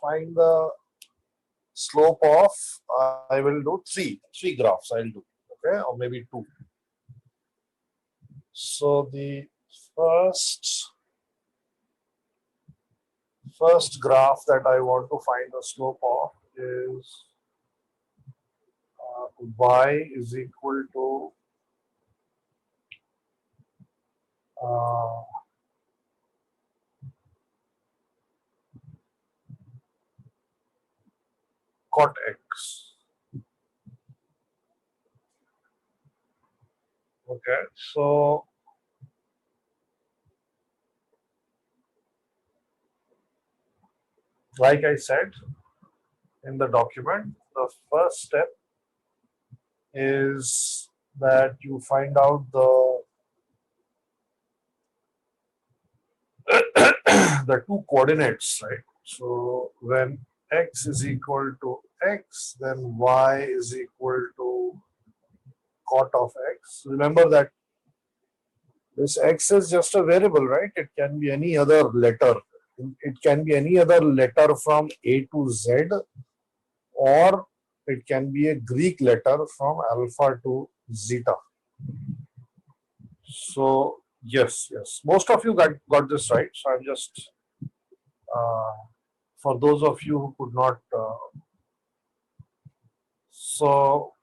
find the slope of, I will do three graphs I'll do, okay, or maybe two. So the first graph that I want to find the slope of is y is equal to cot x. Okay, so like I said in the document, the first step is that you find out the two coordinates, right? So when x is equal to x, then y is equal to cot of x. Remember that this x is just a variable, right? It can be any other letter. It can be any other letter from A to Z, or it can be a Greek letter from alpha to zeta. So yes, most of you got this right. So I'm just for those of you who could not. So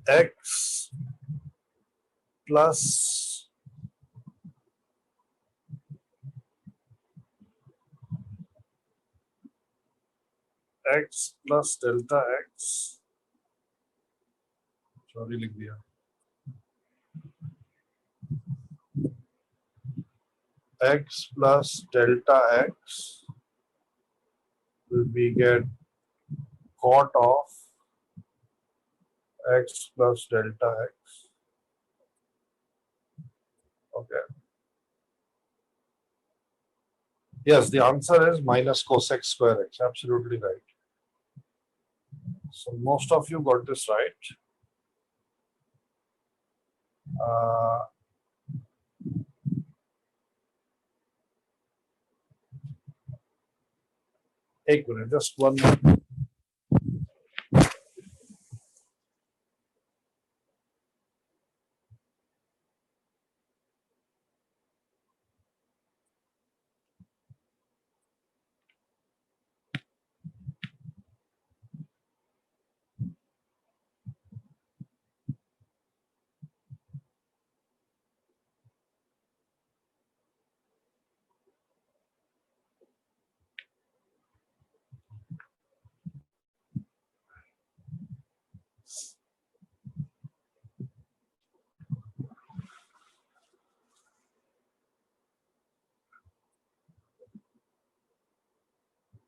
x plus delta x. Sorry, लिख दिया. X plus delta x will be get cot of x plus delta x. Okay. Yes, the answer is minus cosec square x. Absolutely right. So most of you got this right. एक minute, just one minute.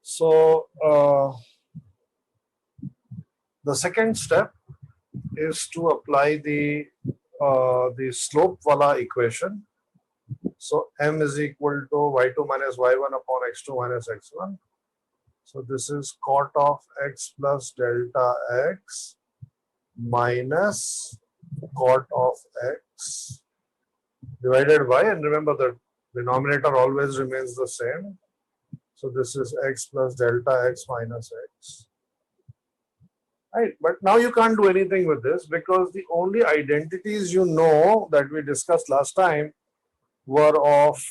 So the second step is to apply the slope wala equation. So m is equal to y2 minus y1 upon x2 minus x1. So this is cot of x plus delta x minus cot of x divided by, and remember the denominator always remains the same. So this is x plus delta x minus x. Right, but now you can't do anything with this because the only identities you know that we discussed last time were of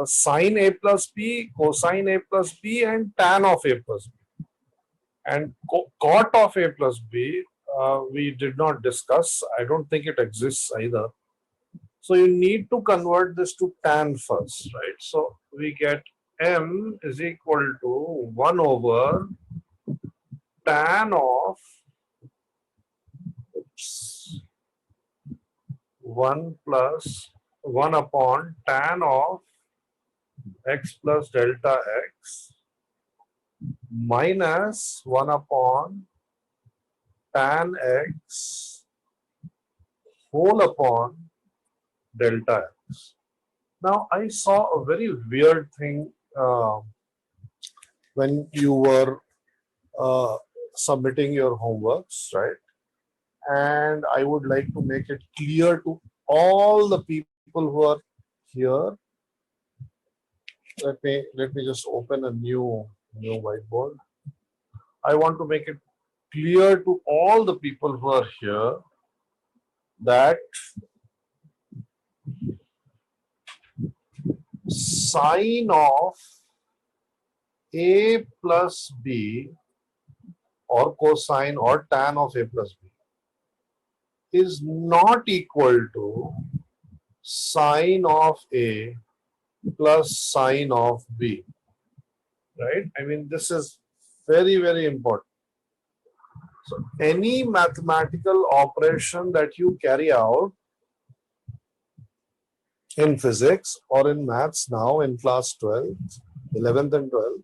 sine a plus b, cosine a plus b, and tan of a plus b. And cot of a plus b we did not discuss. I don't think it exists either. So you need to convert this to tan first, right? So we get m is equal to 1 over tan of 1 plus 1 upon tan of x plus delta x minus 1 upon tan x whole upon delta x. Now I saw a very weird thing when you were submitting your homeworks, right? and I would like to make it clear to all the people who are here. Let me just open a new whiteboard. I want to make it clear to all the people who are here that sine of a plus b or cosine or tan of a plus b is not equal to sine of a plus sine of b, right? I mean, this is very, very important. So any mathematical operation that you carry out in physics or in maths now in class 12th, 11th and 12th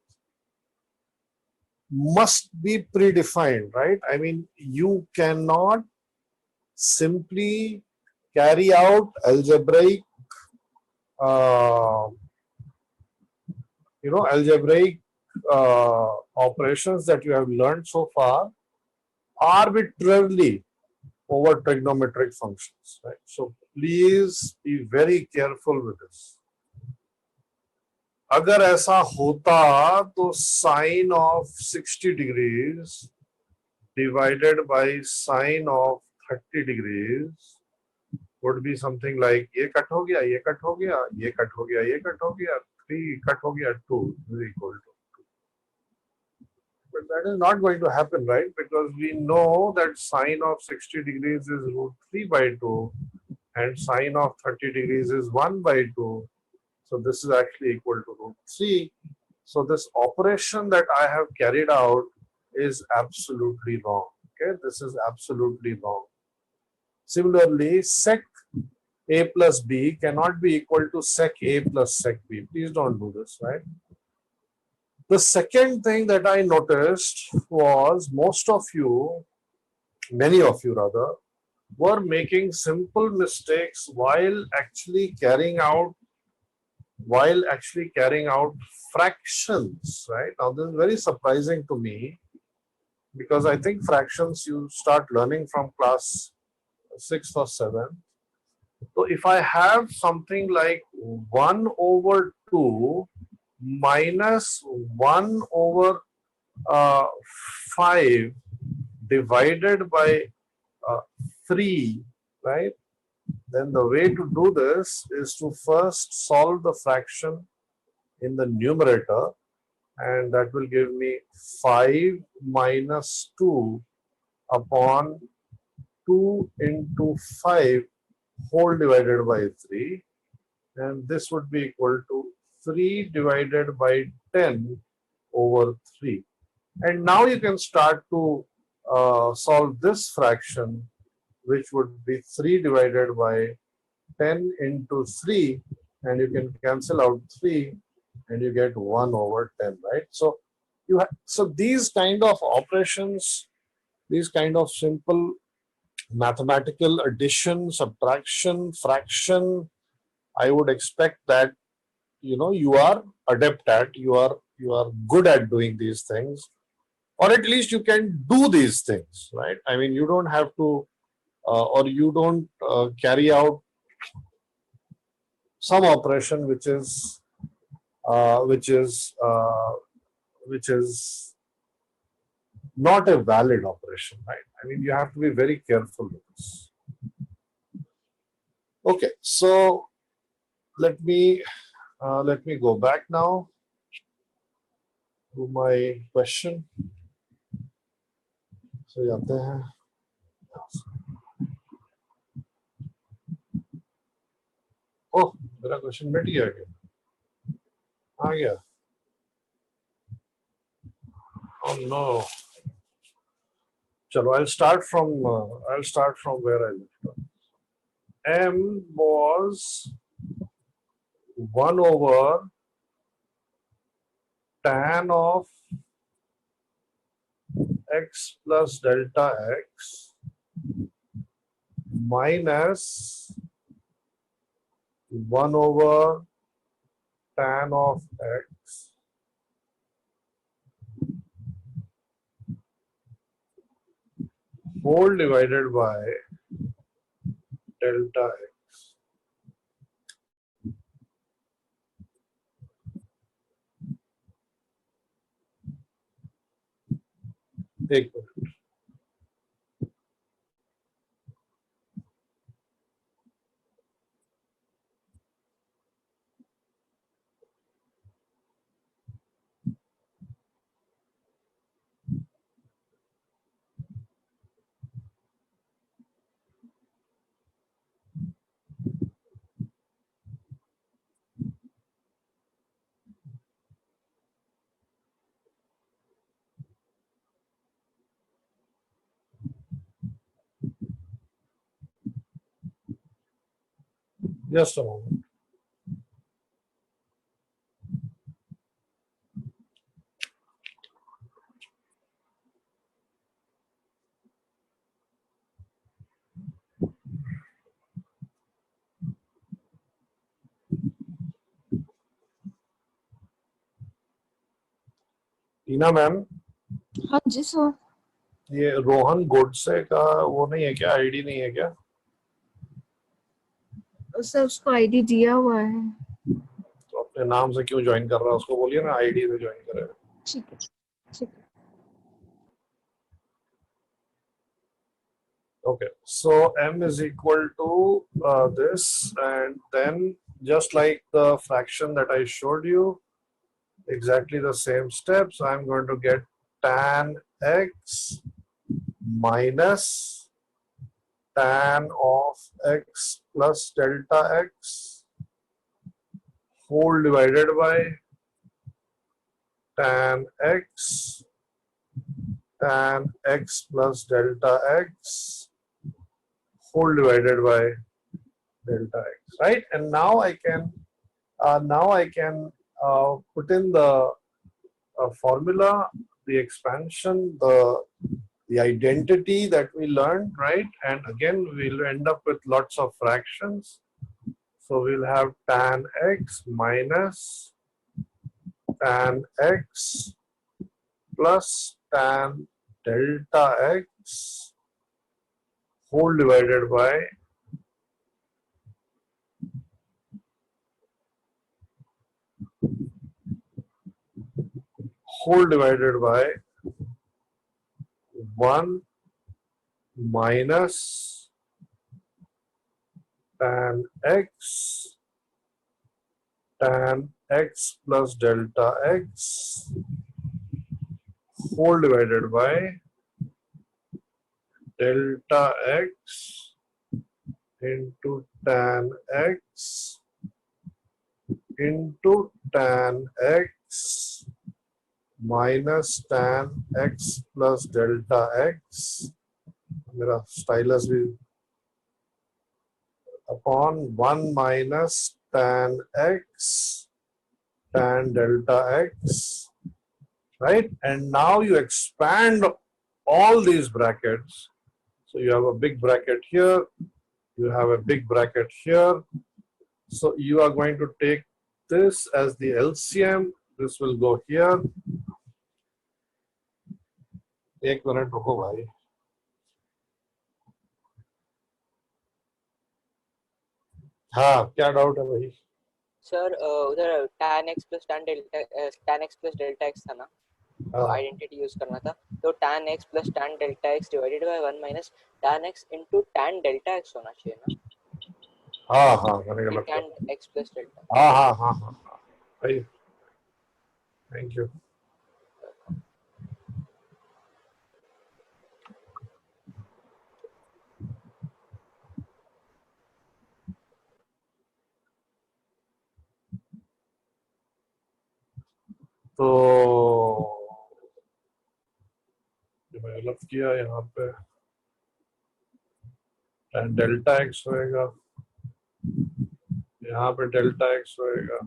must be predefined, right? I mean, you cannot simply carry out algebraic, uh, algebraic operations that you have learned so far arbitrarily over trigonometric functions, right? So please be very careful with this. अगर ऐसा होता तो sign of 60 degrees divided by sine of 30 degrees would be something like ये cut हो गया, ये cut हो गया, ये कट हो गया, ये कट हो गया, 3 कट हो गया, 2 is equal to 2. But that is not going to happen, right? Because we know that sine of 60 degrees is root 3 by 2 and sine of 30 degrees is 1 by 2. So this is actually equal to root 3. So this operation that I have carried out is absolutely wrong. Okay, this is absolutely wrong. Similarly, sec a plus b cannot be equal to sec a plus sec b. Please don't do this, right? The second thing that I noticed was most of you, many of you rather, were making simple mistakes while actually carrying out fractions, right? Now this is very surprising to me because I think fractions you start learning from class 6th or 7th. So if I have something like 1 over 2 minus 1 over 5 divided by 3, right? Then the way to do this is to first solve the fraction in the numerator, and that will give me 5 minus 2 upon 2 into 5 whole divided by 3, and this would be equal to 3 divided by 10 over 3. And now you can start to solve this fraction, which would be 3 divided by 10 into 3, and you can cancel out 3 and you get 1 over 10, right? So so these kind of operations, these kind of simple mathematical addition, subtraction, fraction, I would expect that you are adept at, you are good at doing these things, or at least you can do these things, right? I mean, you don't have to or you don't carry out some operation which is not a valid operation, right? I mean, you have to be very careful with this. Okay, so let me go back now to my question. So जाते हैं. Oh, मेरा question मिट गया क्या? आ गया. Oh no. Chalo, I'll start from where I left off. M was 1 over tan of x plus delta x minus 1 over tan of x whole divided by delta x. एक minute. Just a moment. Tina ma'am, हाँ जी sir. ये रोहन गोडसे का वो नहीं है क्या, ID नहीं है क्या? सर उसको आईडी दिया हुआ है. तो अपने नाम से क्यों ज्वाइन कर रहा है? उसको बोलिए ना आईडी से ज्वाइन करे. ठीक है, ठीक है. Okay, so m is equal to this, and then just like the fraction that I showed you, exactly the same steps. I'm going to get tan x minus tan of x plus delta x whole divided by tan x plus delta x whole divided by delta x, right? And now I can put in the formula, the expansion, the identity that we learned, right? And again, we'll end up with lots of fractions. So we'll have tan x minus tan x plus tan delta x whole divided by whole divided by 1 minus tan x plus delta x whole divided by delta x into tan x into tan x minus tan x plus delta x, मेरा stylus भी, upon 1 minus tan x tan delta x, right? And now you expand all these brackets. So you have a big bracket here, you have a big bracket here. So you are going to take this as the LCM. This will go here. एक minute रुको भाई. हाँ, क्या doubt है भाई? Sir उधर tan x plus tan delta x था ना, तो आइडेंटिटी यूज करना था. तो tan x plus tan delta x divided by 1 minus tan x into tan delta x होना चाहिए ना. हाँ हाँ, मैंने गलत tan x plus delta. हाँ हाँ हाँ हाँ भाई, थैंक यू. तो मैं गलत किया, यहाँ पे tan डेल्टा x होएगा, यहाँ पे डेल्टा x होएगा,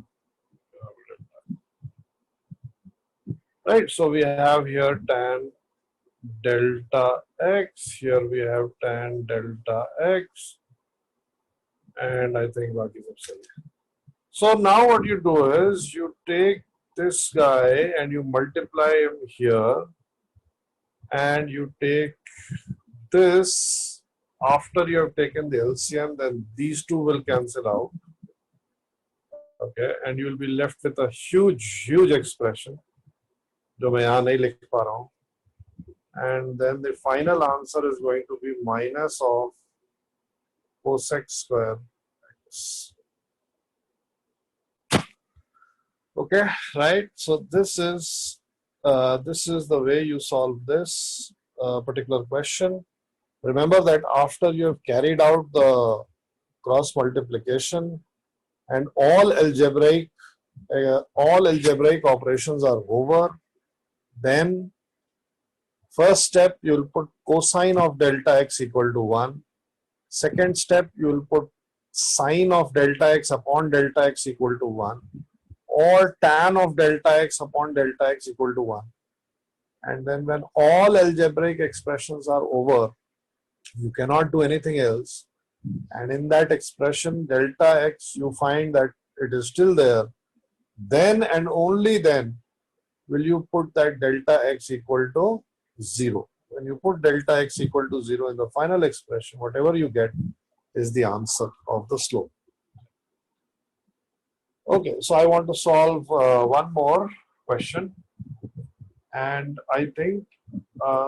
right? So we have here tan delta x, here we have tan delta x, and I think बाकी सब सही है. So now what you do is you take this guy and you multiply him here, and you take this, after you have taken the LCM, then these two will cancel out. Okay, and you will be left with a huge expression, जो मैं यहाँ नहीं लिख पा रहा हूँ. And then the final answer is going to be minus of cosec square x. Okay, right? So this is the way you solve this particular question. Remember that after you have carried out the cross multiplication and all algebraic operations are over, then first step you will put cosine of delta x equal to 1. Second step you will put sine of delta x upon delta x equal to 1, or tan of delta x upon delta x equal to 1. And then when all algebraic expressions are over, you cannot do anything else. And in that expression delta x, you find that it is still there. Then and only then will you put that delta x equal to 0. When you put delta x equal to 0 in the final expression, whatever you get is the answer of the slope. Okay, so I want to solve one more question, and I think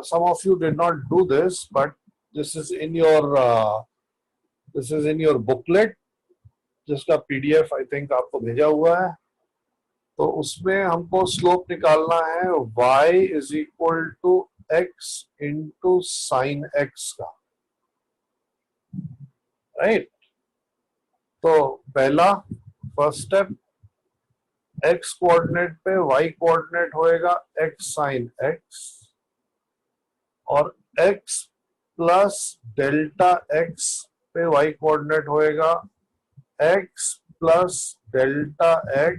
some of you did not do this, but this is in your booklet, जिसका PDF I think आपको भेजा हुआ है. तो उसमें हमको slope निकालना है y is equal to x into sin x का, right? तो पहला फर्स्ट स्टेप, x कोऑर्डिनेट पे y कोऑर्डिनेट होएगा x sin x, और x प्लस डेल्टा x पे y कोऑर्डिनेट होएगा x plus delta x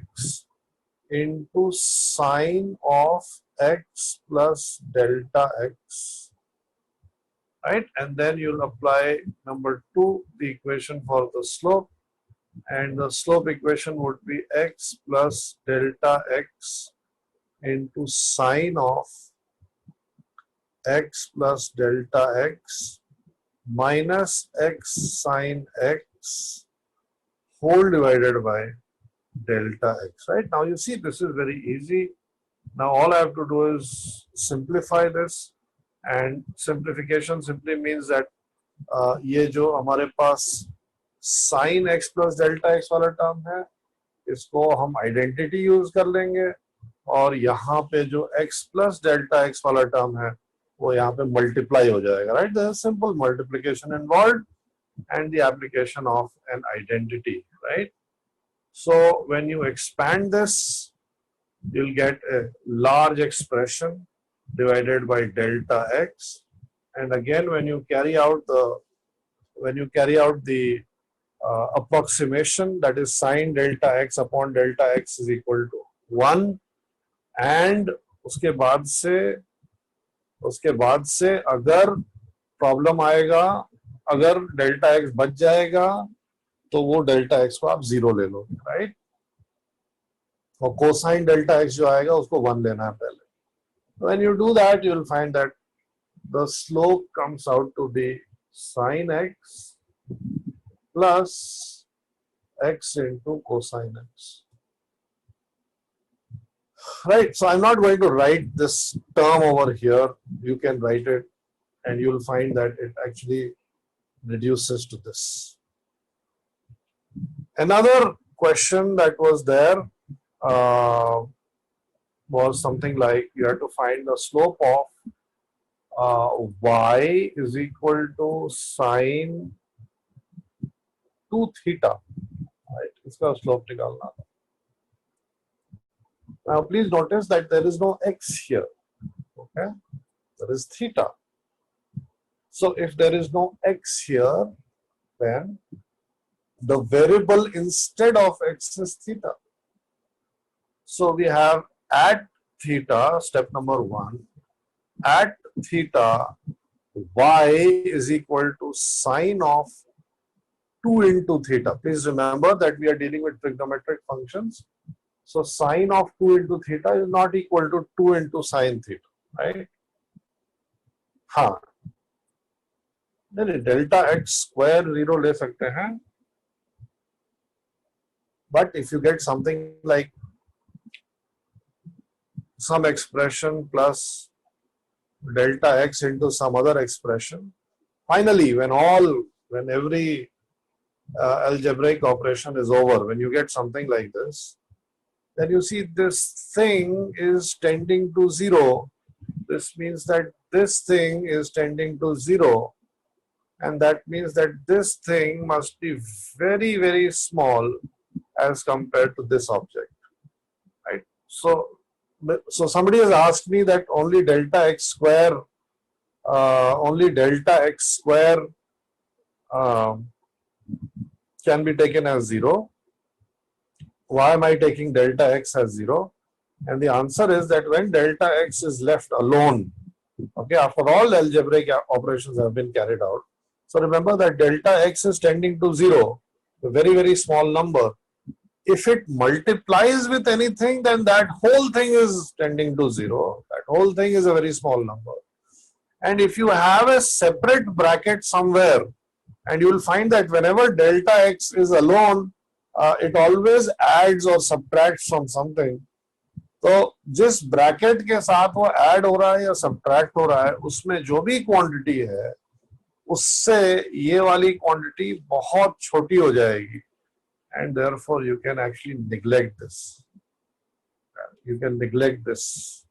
into sine of x plus delta x, right? And then you'll apply number 2, the equation for the slope, and the slope equation would be x plus delta x into sine of x plus delta x minus x sine x whole divided by delta x, right? Now you see this is very easy. Now all I have to do is simplify this, and simplification simply means that ये जो हमारे पास sin x plus delta x वाला term है, इसको हम identity use कर लेंगे, और यहाँ पे जो x plus delta x वाला टर्म है वो यहाँ पे मल्टीप्लाई हो जाएगा, right? There is simple multiplication involved and the application of an identity, right? So when you expand this, you'll get a large expression divided by delta x, and again when you carry out the approximation, that is sin delta x upon delta x is equal to 1, and उसके बाद से अगर problem आएगा, अगर delta x बच जाएगा तो वो डेल्टा x को आप 0 ले लो, राइट? और कोसाइन डेल्टा x जो आएगा उसको 1 लेना है पहले. When you do that, you will find that the slope comes out to be sin x plus x into cosine x. Right, so I'm not going to write this term over here. You can write it and you will find that it actually reduces to this. Another question that was there was something like you have to find the slope of y is equal to sine 2 theta. Right, इसका slope निकालना था. Now please notice that there is no x here. Okay, there is theta. So if there is no x here, then the variable instead of x is theta. So we have at theta, step number 1, at theta y is equal to sine of 2 into theta. Please remember that we are dealing with trigonometric functions. So sine of 2 into theta is not equal to 2 into sine theta, right? Haan. नहीं, delta x square 0 ले सकते हैं, but if you get something like some expression plus delta x into some other expression, finally when every algebraic operation is over, when you get something like this, then you see this thing is tending to 0. This means that this thing is tending to 0, and that means that this thing must be very, very small as compared to this object, right? So somebody has asked me that only delta x square can be taken as 0. Why am I taking delta x as 0? And the answer is that when delta x is left alone, okay, after all algebraic operations have been carried out, so remember that delta x is tending to 0, a very, very small number. If it multiplies with anything, then that whole thing is tending to 0. That whole thing is a very small number. And if you have a separate bracket somewhere, and you will find that whenever delta x is alone, it always adds or subtracts from something. तो जिस bracket के साथ वो add हो रहा है या subtract हो रहा है, उसमें जो भी क्वांटिटी है, उससे ये वाली क्वांटिटी बहुत छोटी हो जाएगी, and therefore you can actually neglect this. You can neglect this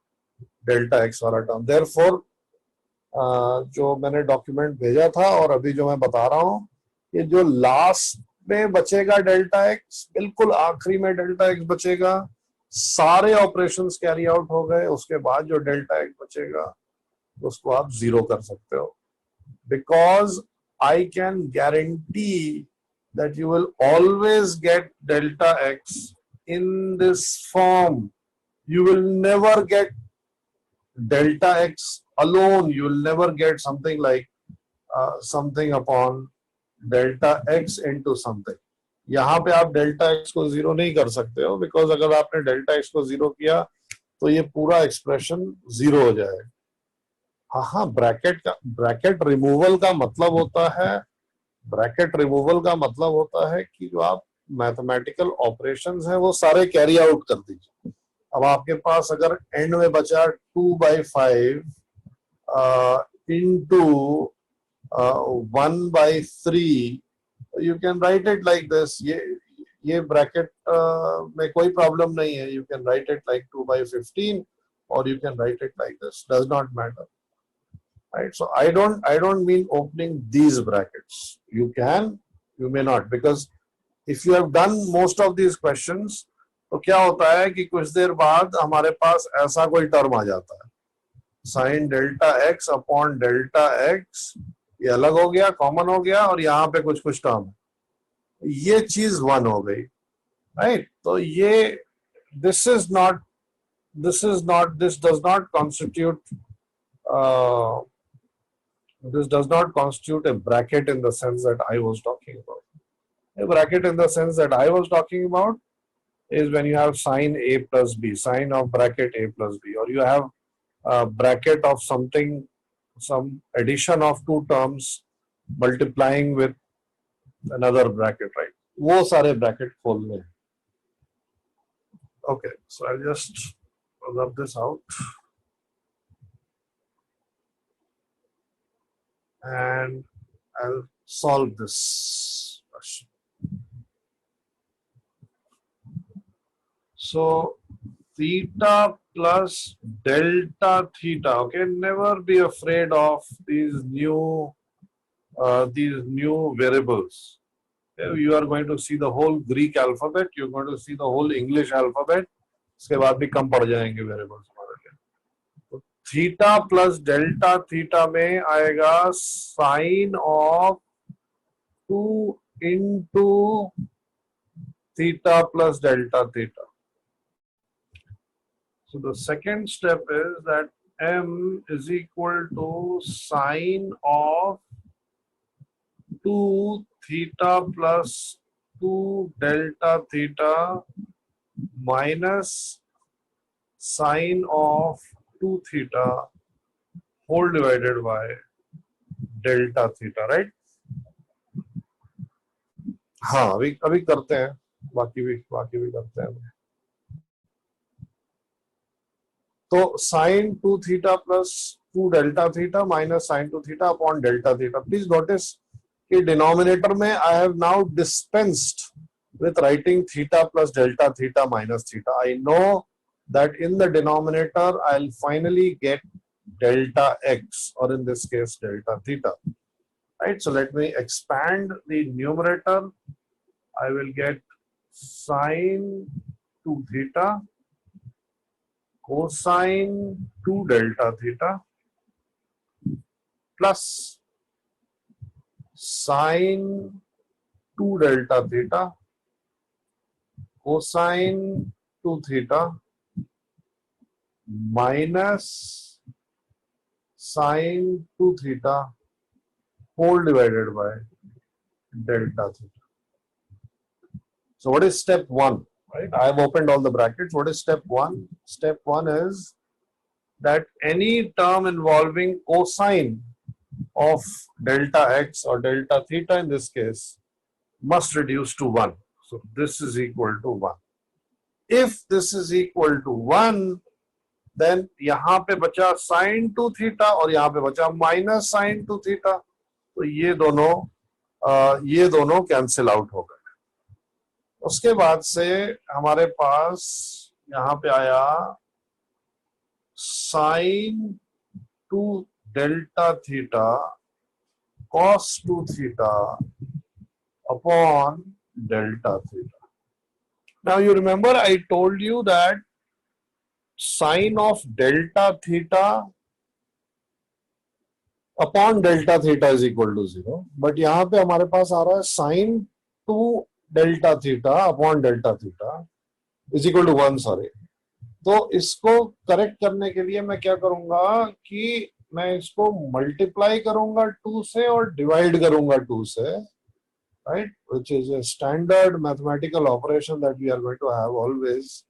delta x वाला term. Therefore, जो मैंने डॉक्यूमेंट भेजा था और अभी जो मैं बता रहा हूँ, ये जो लास्ट में बचेगा डेल्टा एक्स, बिल्कुल आखिरी में डेल्टा एक्स बचेगा, सारे ऑपरेशंस कैरी आउट हो गए, उसके बाद जो डेल्टा एक्स बचेगा उसको आप 0 कर सकते हो, because I can guarantee that you will always get delta x in this form. You will never get delta x alone. You will never get something like something upon delta x into something. यहाँ पे आप delta x को 0 नहीं कर सकते हो, because अगर आपने डेल्टा एक्स को 0 किया तो ये पूरा एक्सप्रेशन 0 हो जाएगा. हाँ, ब्रैकेट रिमूवल का मतलब होता है कि जो आप मैथमेटिकल ऑपरेशंस हैं वो सारे कैरी आउट कर दीजिए. अब आपके पास अगर एंड में बचा 2/5 into 1/3, you can write it like this. ये ब्रैकेट में कोई प्रॉब्लम नहीं है. You can write it like 2/15 or you can write it like this. Does not matter. Right? So I don't mean opening these brackets. You can, you may not, because if you have done most of these questions, तो क्या होता है कि कुछ देर बाद हमारे पास ऐसा कोई टर्म आ जाता है, sine delta x upon delta x, ये अलग हो गया, कॉमन हो गया, और यहाँ पे कुछ टर्म है, ये चीज 1 हो गई, राइट? तो ये this does not constitute a bracket in the sense that I was talking about. A bracket in the sense that I was talking about is when you have sine a plus b, sine of bracket a plus b, or you have a bracket of something, some addition of two terms multiplying with another bracket, right? वो सारे bracket खोलने हैं. Okay, so I'll just rub this out. And I'll solve this question. So theta plus delta theta. Okay, never be afraid of these new variables. Okay, you are going to see the whole Greek alphabet. You're going to see the whole English alphabet. उसके बाद भी कम पड़ जाएंगे variables हमारे लिए. तो theta plus delta theta में आएगा sign of 2 into theta plus delta theta. So the second step is that m is equal to sine of 2 theta plus 2 delta theta minus sine of 2 theta whole divided by delta theta, right? हाँ, अभी करते हैं, बाकी भी करते हैं। तो sine 2 theta plus 2 delta theta minus sine 2 theta upon delta theta. Please notice कि डिनोमिनेटर में I have now dispensed with writing theta plus delta theta minus theta. I know that in the denominator I'll finally get delta x, or in this case delta theta, right? So let me expand the numerator. I will get sine 2 theta cosine 2 delta theta plus sine 2 delta theta cosine 2 theta minus sine 2 theta whole divided by delta theta. So what is step 1? Right? I have opened all the brackets. What is step 1? Step 1 is that any term involving cosine of delta x or delta theta in this case must reduce to 1. So this is equal to 1. If this is equal to 1, then यहाँ पे बचा sin 2 theta और यहाँ पे बचा minus sin 2 theta. तो ये दोनों कैंसिल आउट हो गए। उसके बाद से हमारे पास यहाँ पे आया sin 2 delta theta cos 2 theta upon delta theta. Now you remember I told you that sine of delta theta upon delta theta is equal to 0, but यहाँ पे हमारे पास आ रहा है sin 2 delta theta upon delta theta is equal to 1, sorry. तो इसको correct करने के लिए मैं क्या करूंगा कि मैं इसको मल्टीप्लाई करूंगा 2 से और डिवाइड करूंगा 2 से, right, which is a standard mathematical operation that we are going to have always.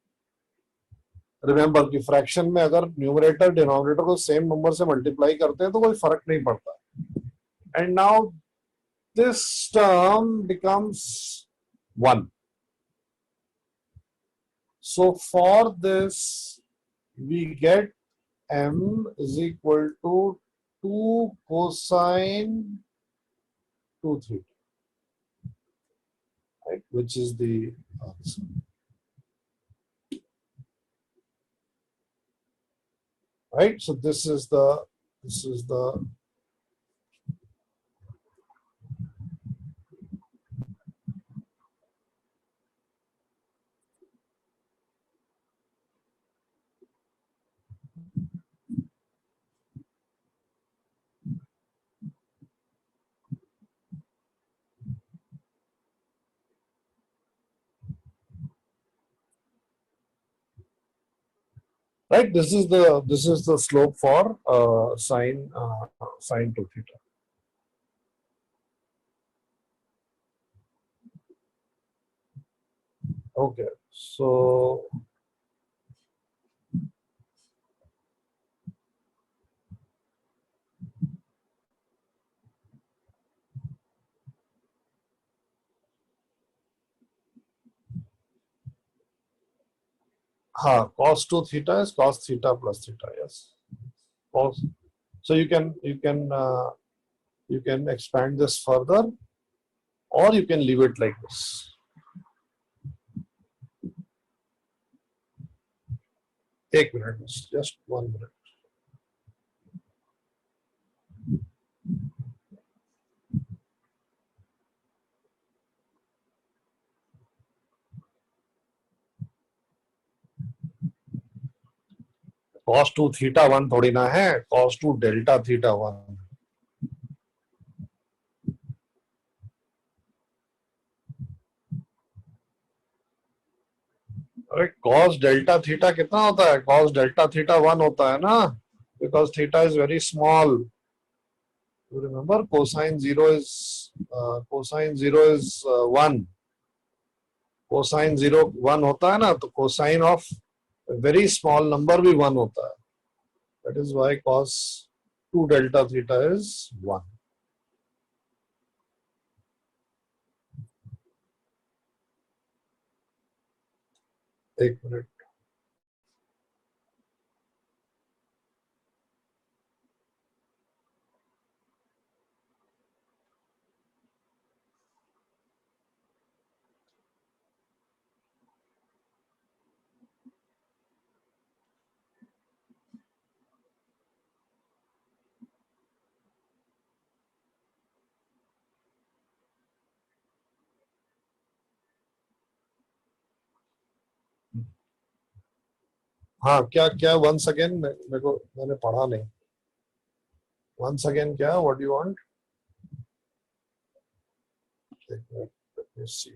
Remember कि फ्रैक्शन में अगर न्यूमरेटर डिनोमिनेटर को सेम नंबर से मल्टीप्लाई करते हैं तो कोई फर्क नहीं पड़ता। And now this term becomes 1. So for this we get m is equal to 2 cosine 2 theta. Right, which is the answer. Right, so this is the right, this is the slope for sine 2 theta. Okay, so cos 2 theta is cos theta plus theta, yes. Cos. So you can expand this further, or you can leave it like this. Take a minute, just 1 minute. Cos 2 theta 1 थोड़ी ना है, cos 2 delta theta 1. अरे cos delta theta कितना होता है? Cos delta theta 1 होता है ना, because theta is very small. You remember cosine 0 is 1. Cosine 0 1 होता है ना, तो cosine of a very small number भी 1 होता है. That is why cos 2 delta theta is 1. एक मिनट, हाँ क्या क्या, वंस अगेन, मेरे को, मैंने पढ़ा नहीं, वंस अगेन क्या, व्हाट यू वांट? एक मिनट, let me see.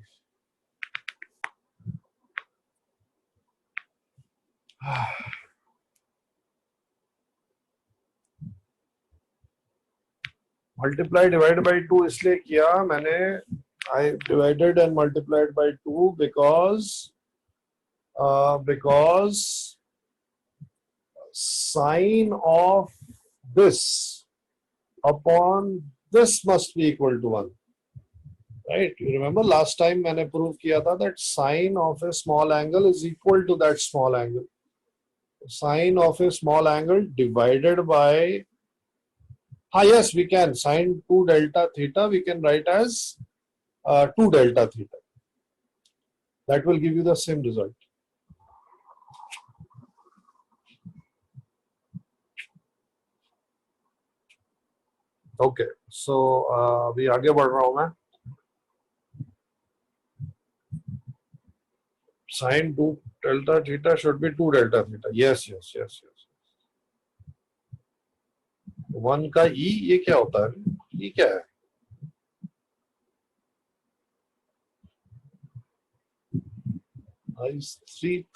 Multiply divide by two इसलिए किया मैंने, I divided and multiplied by two because sine of this upon this must be equal to one, right? You remember last time मैंने prove किया था that sine of a small angle is equal to that small angle. Sine of a small angle divided by, yes, we can sine 2 delta theta, we can write as 2 delta theta. That will give you the same result. Okay, so अभी आगे बढ़ रहा हूं मैं. Sine 2 delta theta should be 2 delta theta. Yes. 1 का e, ये क्या होता है? ये क्या है?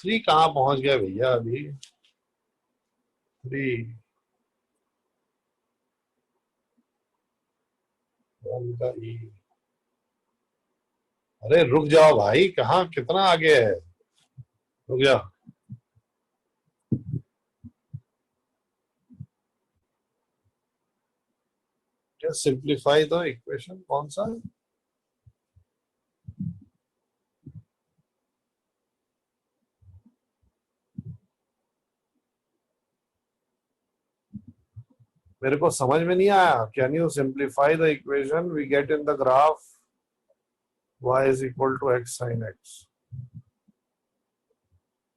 थ्री कहाँ पहुंच गया भैया अभी? 3 1 का e. अरे रुक जाओ भाई, कहाँ, कितना आगे है? रुक जाओ. Just simplify the equation. कौन सा? मेरे को समझ में नहीं आया. Can you simplify the equation we get in the graph y is equal to x sin x?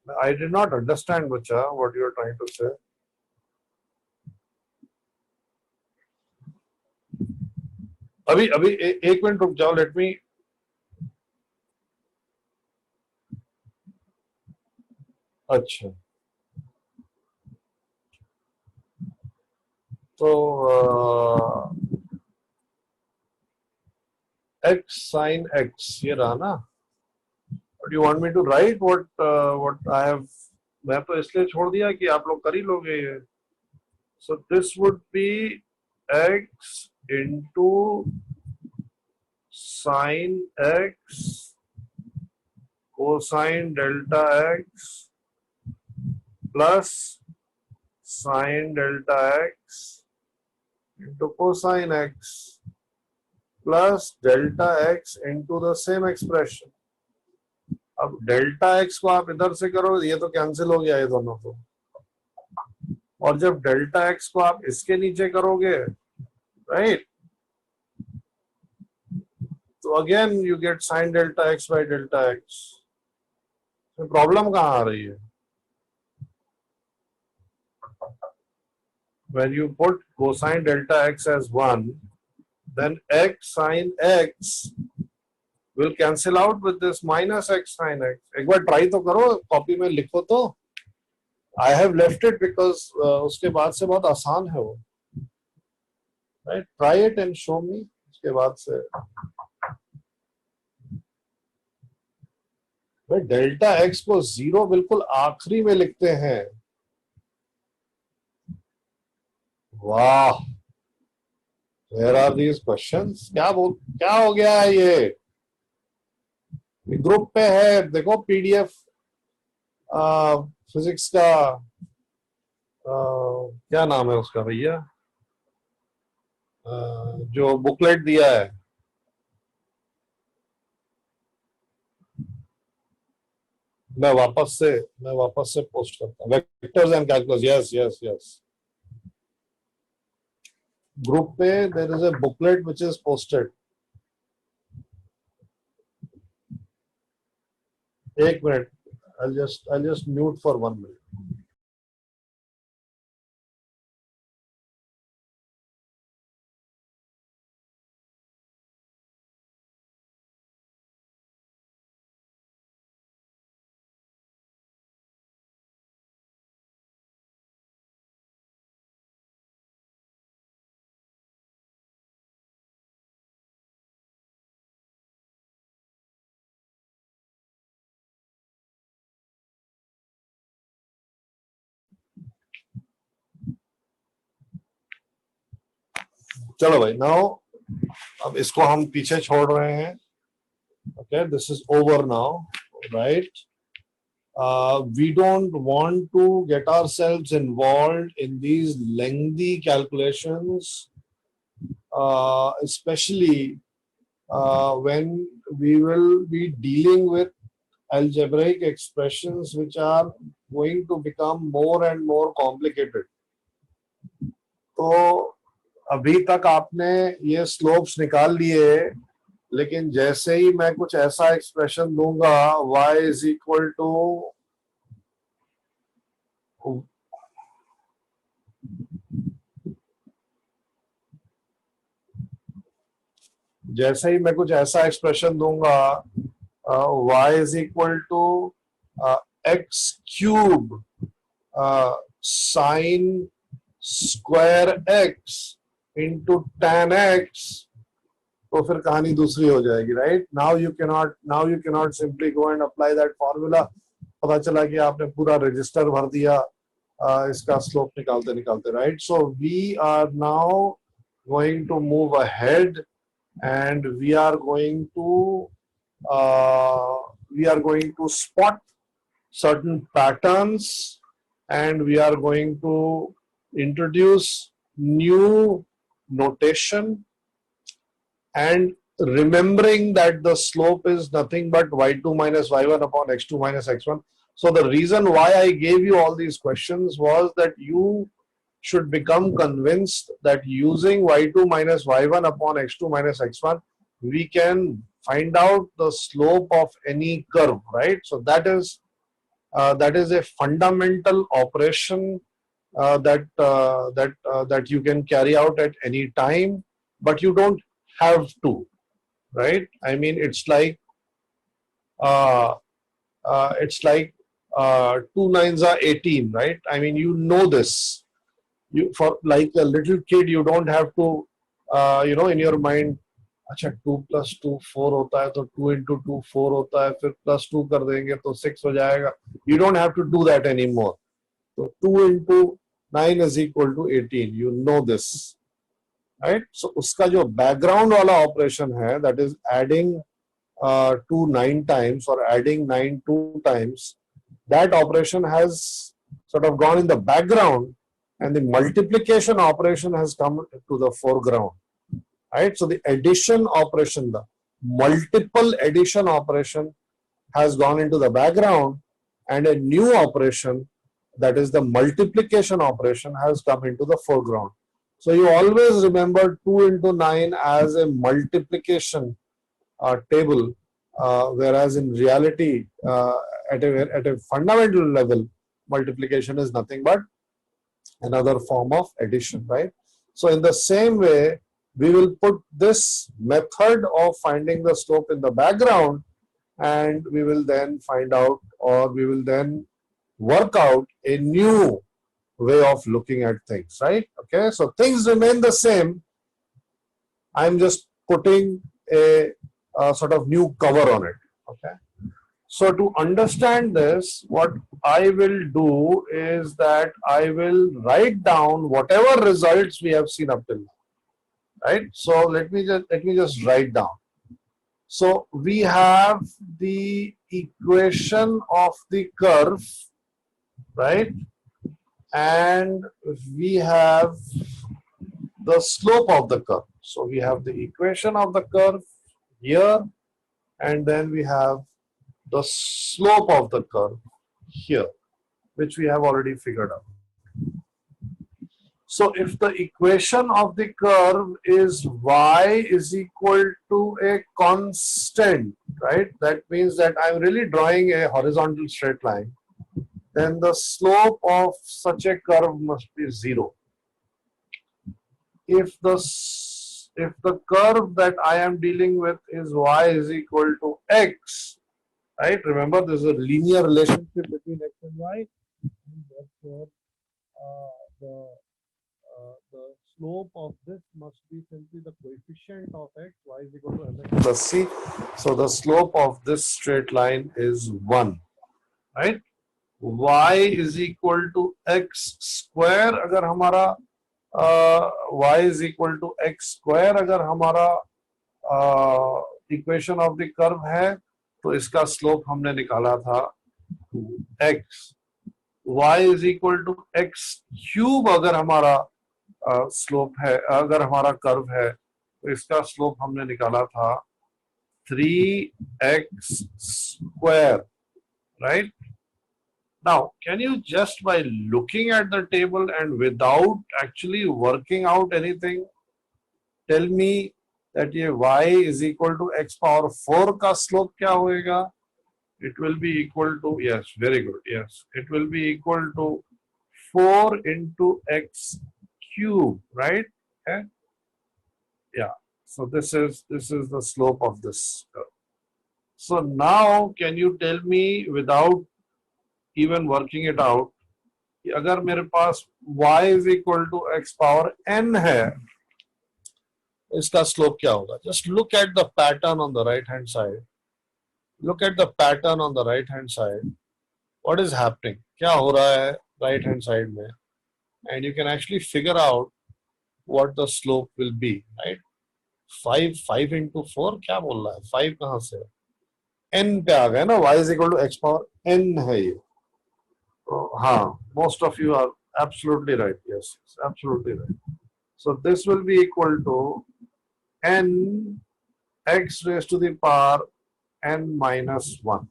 I did not understand, बच्चा, what you are trying to say. अभी अभी एक मिनट रुक जाओ. Let me. अच्छा, तो x sin x ये रहा ना? But you want me to write what I have? मैं तो इसलिए छोड़ दिया कि आप लोग कर ही लोगे ये. So this would be x into sin x cosine delta x plus sin delta x into cosine x plus delta x into the same expression. अब डेल्टा एक्स को आप इधर से करो, ये तो कैंसिल हो गया ये दोनों को. और जब डेल्टा एक्स को आप इसके नीचे करोगे, राइट, तो again you get sine delta x by delta x. Problem कहाँ आ रही है? When you put cosine delta x as 1, then x sin x will cancel out with this minus x sin x. एक बार try तो करो, copy में लिखो तो. I have left it because उसके बाद से बहुत आसान है वो. Right? Try it and show me. उसके बाद से भाई डेल्टा एक्स को 0 बिल्कुल आखिरी में लिखते हैं. वाह, where are these questions? क्या हो गया है ये? ग्रुप पे है, देखो पीडीएफ फिजिक्स का, क्या नाम है उसका भैया, जो बुकलेट दिया है. मैं वापस से पोस्ट करता हूँ. Vectors and calculus. Yes, yes, yes. Group पे there is a booklet which is posted. एक minute. I'll just mute for 1 minute. चलो भाई, now अब इसको हम पीछे छोड़ रहे हैं. Okay, this is over now, right? We don't want to get ourselves involved in these lengthy calculations, especially when we will be dealing with algebraic expressions which are going to become more and more complicated. तो अभी तक आपने ये slopes निकाल लिए, लेकिन जैसे ही मैं कुछ ऐसा एक्सप्रेशन दूंगा y इज इक्वल टू जैसे ही मैं कुछ ऐसा एक्सप्रेशन दूंगा y is equal to x cube sine square x into tan x, तो फिर कहानी दूसरी हो जाएगी, right? Now you cannot simply go and apply that formula. पता चला कि आपने पूरा रजिस्टर भर दिया इसका स्लोप निकालते निकालते, right? So we are now going to move ahead and we are going to spot certain patterns, and we are going to introduce new notation, and remembering that the slope is nothing but y2 minus y1 upon x2 minus x1. So the reason why I gave you all these questions was that you should become convinced that using y2 minus y1 upon x2 minus x1, we can find out the slope of any curve, right? So that is a fundamental operation that you can carry out at any time, but you don't have to, right? I mean, it's like 2 9s are 18, right? I mean, you know this. You, for like a little kid, you don't have to in your mind, अच्छा 2 plus 2 4 होता है, तो 2 into 2 4 होता है, फिर plus 2 कर देंगे तो 6 हो जाएगा. You don't have to do that anymore. So 2 into 9 is equal to 18. You know this, right? So उसका जो background वाला operation है, that is adding 2 9 times or adding 9 2 times, that operation has sort of gone in the background, and the multiplication operation has come to the foreground, right? So the addition operation, the multiple addition operation has gone into the background, and a new operation, that is the multiplication operation, has come into the foreground. So you always remember 2 into 9 as a multiplication table, whereas in reality, at a fundamental level, multiplication is nothing but another form of addition, right? So in the same way, we will put this method of finding the slope in the background, and we will then find out, or we will then work out a new way of looking at things, right? Okay, so things remain the same. I'm just putting a sort of new cover on it, okay? So to understand this, what I will do is that I will write down whatever results we have seen up till now, right? So let me just write down. So we have the equation of the curve, right? And we have the slope of the curve. So we have the equation of the curve here, and then we have the slope of the curve here, which we have already figured out. So if the equation of the curve is y is equal to a constant, right? That means that I'm really drawing a horizontal straight line. Then the slope of such a curve must be 0. If the curve that I am dealing with is y is equal to x, right? Remember, there's a linear relationship between x and y, and therefore the slope of this must be simply the coefficient of x. Y is equal to mx plus c. So the slope of this straight line is 1, right? Y is equal to x square अगर हमारा y is equal to x square अगर हमारा equation of the curve है, तो इसका slope हमने निकाला था 2x. y is equal to x cube अगर हमारा स्लोप है, अगर हमारा कर्व है, तो इसका स्लोप हमने निकाला था 3x square, right? Now, can you just by looking at the table and without actually working out anything, tell me that ये y is equal to x power 4 का slope क्या होएगा? It will be equal to, yes, very good, yes, it will be equal to 4 into x cube, right? Okay. Yeah, so this is the slope of this curve. So now can you tell me without even working it out, कि अगर मेरे पास y is equal to x power n है, इसका slope क्या होगा? Just look at the pattern on the right hand side. Look at the pattern on the right hand side. What is happening? क्या हो रहा है right hand side में? And you can actually figure out what the slope will be, right? 5 into 4 क्या बोल रहा है? 5 कहाँ से? n पे आ गए ना? Y is equal to x power n है ये. हाँ, most of you are absolutely right. Yes, absolutely right. So this will be equal to n x raised to the power n minus 1.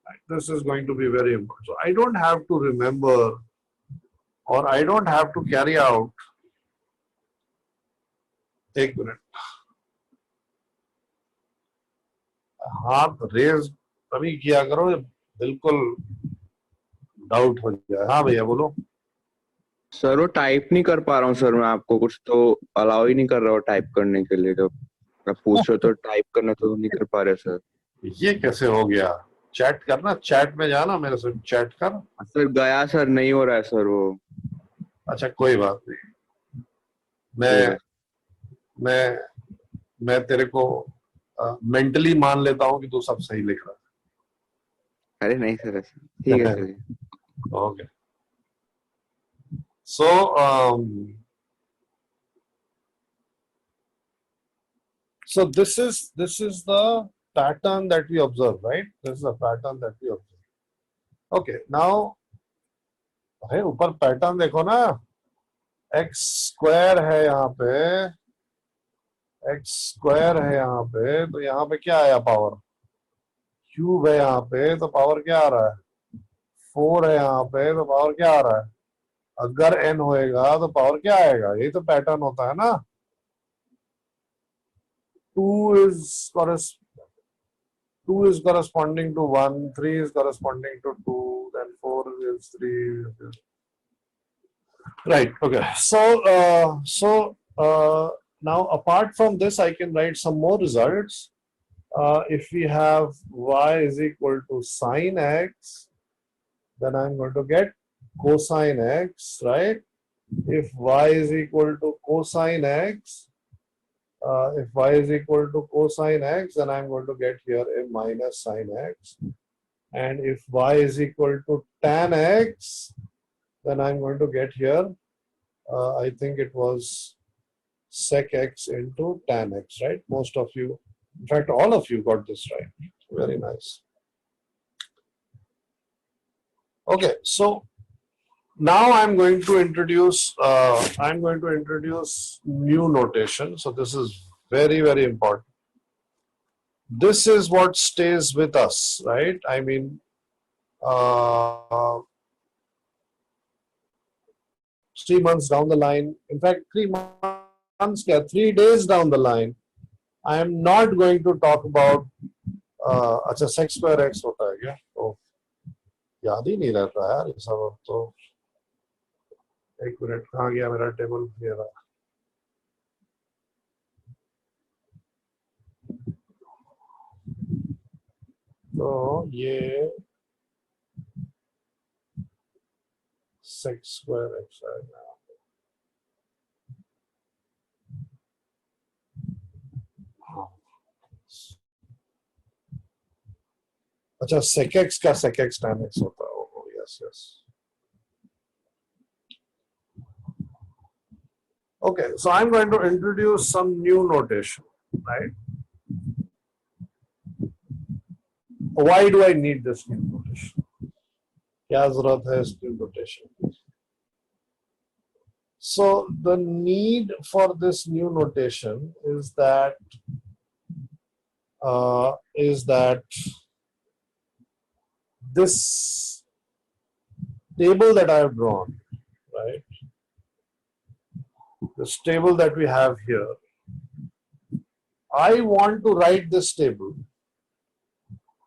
Right? This is going to be very important. So I don't have to remember, or I don't have to carry out. एक minute, हाथ raise तभी किया करो, बिल्कुल doubt हो जाए. हाँ भैया बोलो. सर वो टाइप नहीं कर पा रहा हूँ सर, मैं आपको कुछ तो अलाउ ही नहीं कर रहा हूँ टाइप करने के लिए. जब मैं पूछ रहा तो टाइप करना तो नहीं कर पा रहे सर. ये कैसे हो गया? चैट करना, चैट में जाना, मेरे से चैट कर. सर गया सर, नहीं हो रहा है सर वो. अच्छा कोई बात नहीं, मैं तेरे को मेंटली मान लेता हूँ कि तू सब सही लिख रहा है. अरे नहीं सर, ठीक है sir. Okay. So, so this is the pattern that we observe, right? This is the pattern that we observe. Okay. Now, अरे ऊपर पैटर्न देखो ना, x स्क्वायर है यहाँ पे, x स्क्वायर है यहाँ पे, तो यहाँ पे क्या आया पावर? क्यूब है यहाँ पे, तो पावर क्या आ रहा है? 4 है यहाँ पे, तो पावर क्या आ रहा है? अगर n होएगा तो पावर क्या आएगा? यही तो पैटर्न होता है ना. 2 is corresponding to 1, 3 is corresponding to 2, then 4 is 3. Right. Okay. So now apart from this, I can write some more results. If we have y is equal to sine x, then I'm going to get cosine x, right? If y is equal to cosine x, then I'm going to get here a minus sine x. And if y is equal to tan x, then I'm going to get here, I think it was sec x into tan x, right? Most of you, in fact, all of you got this right. Very nice. Okay, so now I'm going to introduce new notation. So this is very, very important. this is what stays with us, right? I mean, uh, 3 months down the line, in fact, 3 months, 3 days down the line, I am not going to talk about अच्छा sec square x होता है क्या? तो याद ही नहीं रहता यार ये सब अब तो एक मिनट कहाँ गया मेरा टेबल ये रहा तो ये sec square x आएगा अच्छा sec x का sec x tan x होता है oh, yes yes okay so I'm going to introduce some new notation right why do I need this new notation क्या जरूरत है इस new notation so the need for this new notation is that this table that I have drawn, right? This table that we have here, I want to write this table,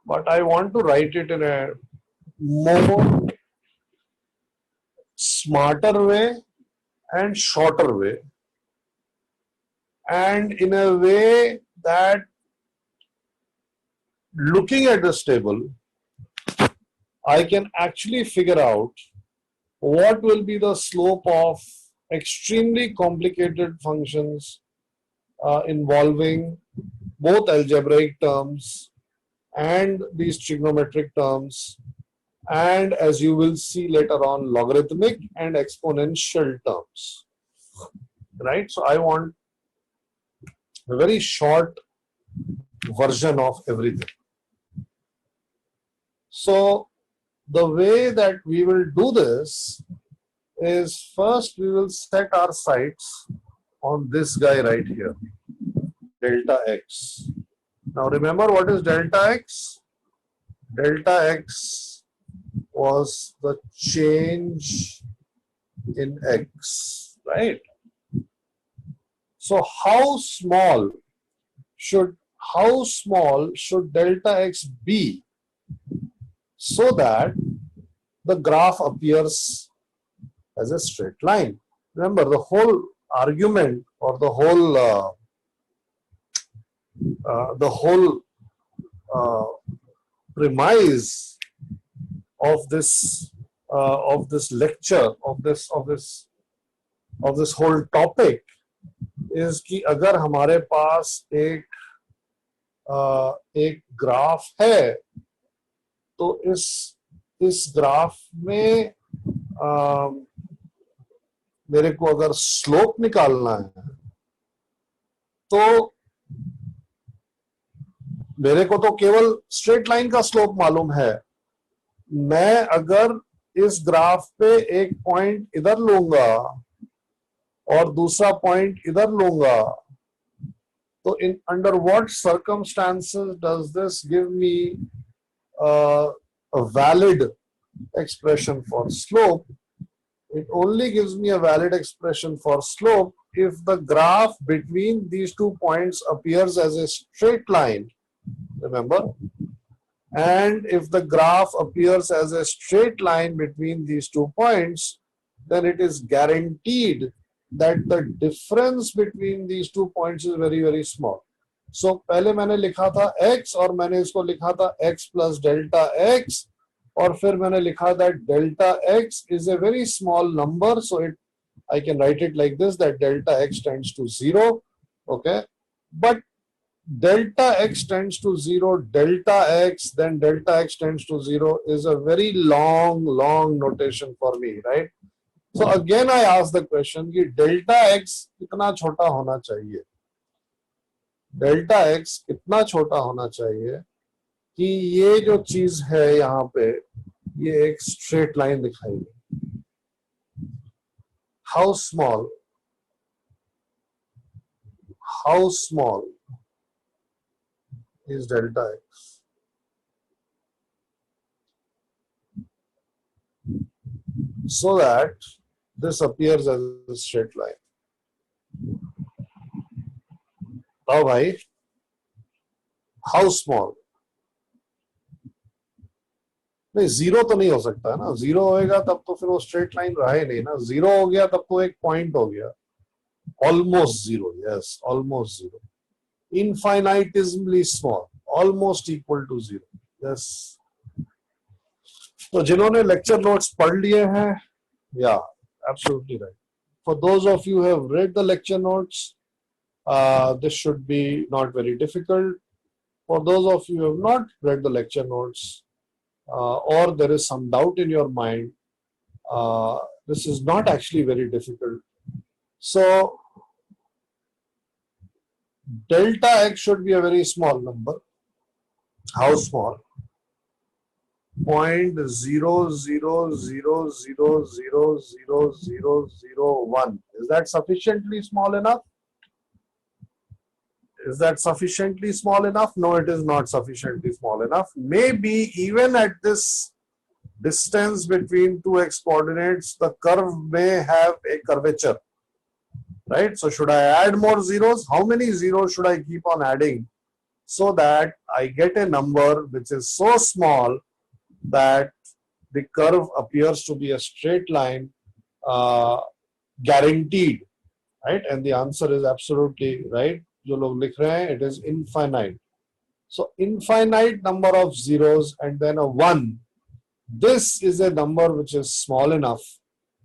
but I want to write it in a more smarter way and shorter way, and in a way that looking at this table, I can actually figure out what will be the slope of extremely complicated functions involving both algebraic terms and these trigonometric terms, and as you will see later on, logarithmic and exponential terms, right? So I want a very short version of everything. So the way that we will do this is first we will set our sights on this guy right here, delta x. Now remember what is delta x? Delta x was the change in x, right? So how small should delta x be so that the graph appears as a straight line? Remember, the whole argument or the whole premise of this lecture of this whole topic is कि अगर हमारे पास एक graph है तो इस graph में मेरे को अगर स्लोप निकालना है तो मेरे को तो केवल स्ट्रेट लाइन का स्लोप मालूम है मैं अगर इस ग्राफ पे एक पॉइंट इधर लूंगा और दूसरा पॉइंट इधर लूंगा तो in under what circumstances does this give me a valid expression for slope? It only gives me a valid expression for slope if the graph between these 2 points appears as a straight line, remember, and if the graph appears as a straight line between these 2 points, then it is guaranteed that the difference between these 2 points is very very small. So पहले मैंने लिखा था x और मैंने इसको लिखा था x plus delta x और फिर मैंने लिखा था delta x is a very small number, so I can write it like this, that delta x tends to 0, okay, but delta x tends to 0, delta x, then delta x tends to 0 is a very long notation for me, right? So again I ask the question कि delta x कितना छोटा होना चाहिए? Delta x कितना छोटा होना चाहिए कि ये जो चीज है यहाँ पे ये एक स्ट्रेट लाइन दिखाई दे? How small is delta x. So that this appears as a straight line. Now, bhai, how small? नहीं जीरो तो नहीं हो सकता है ना, जीरो होएगा तब तो फिर वो स्ट्रेट लाइन रहा ही नहीं ना, जीरो हो गया तब तो एक पॉइंट हो गया, almost zero, yes almost zero, infinitesimally small, almost equal to zero, yes. तो जिन्होंने लेक्चर नोट्स पढ़ लिए हैं, या absolutely right, for those of you have read the lecture notes, this should be not very difficult. For those of you who have not read the lecture notes, or there is some doubt in your mind, this is not actually very difficult. So delta x should be a very small number. How small? 0.0000000001. Is that sufficiently small enough? Is that sufficiently small enough? No, it is not sufficiently small enough. Maybe even at this distance between two x coordinates, the curve may have a curvature, right? So should I add more zeros? How many zeros should I keep on adding so that I get a number which is so small that the curve appears to be a straight line, guaranteed, right? And the answer is absolutely right. जो लोग लिख रहे हैं, it is infinite. So infinite number of zeros and then a 1. This is a number which is small enough,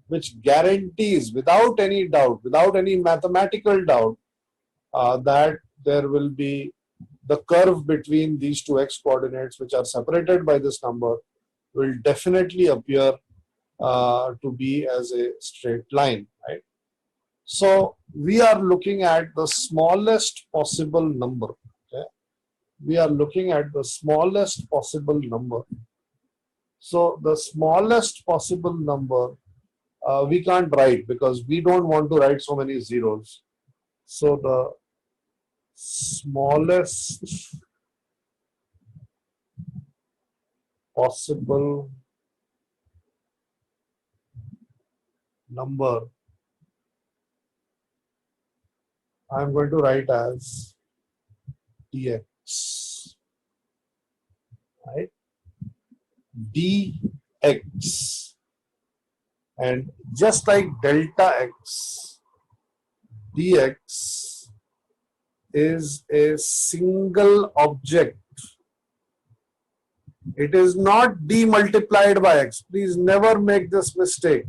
which guarantees without any doubt, without any mathematical doubt, that there will be the curve between these two x coordinates which are separated by this number will definitely appear to be as a straight line, right? So we are looking at the smallest possible number. Okay? We are looking at the smallest possible number. So the smallest possible number we can't write because we don't want to write so many zeros. So the smallest possible number I'm going to write as dx, right? dx, and just like delta x, dx is a single object. It is not d multiplied by x. Please never make this mistake.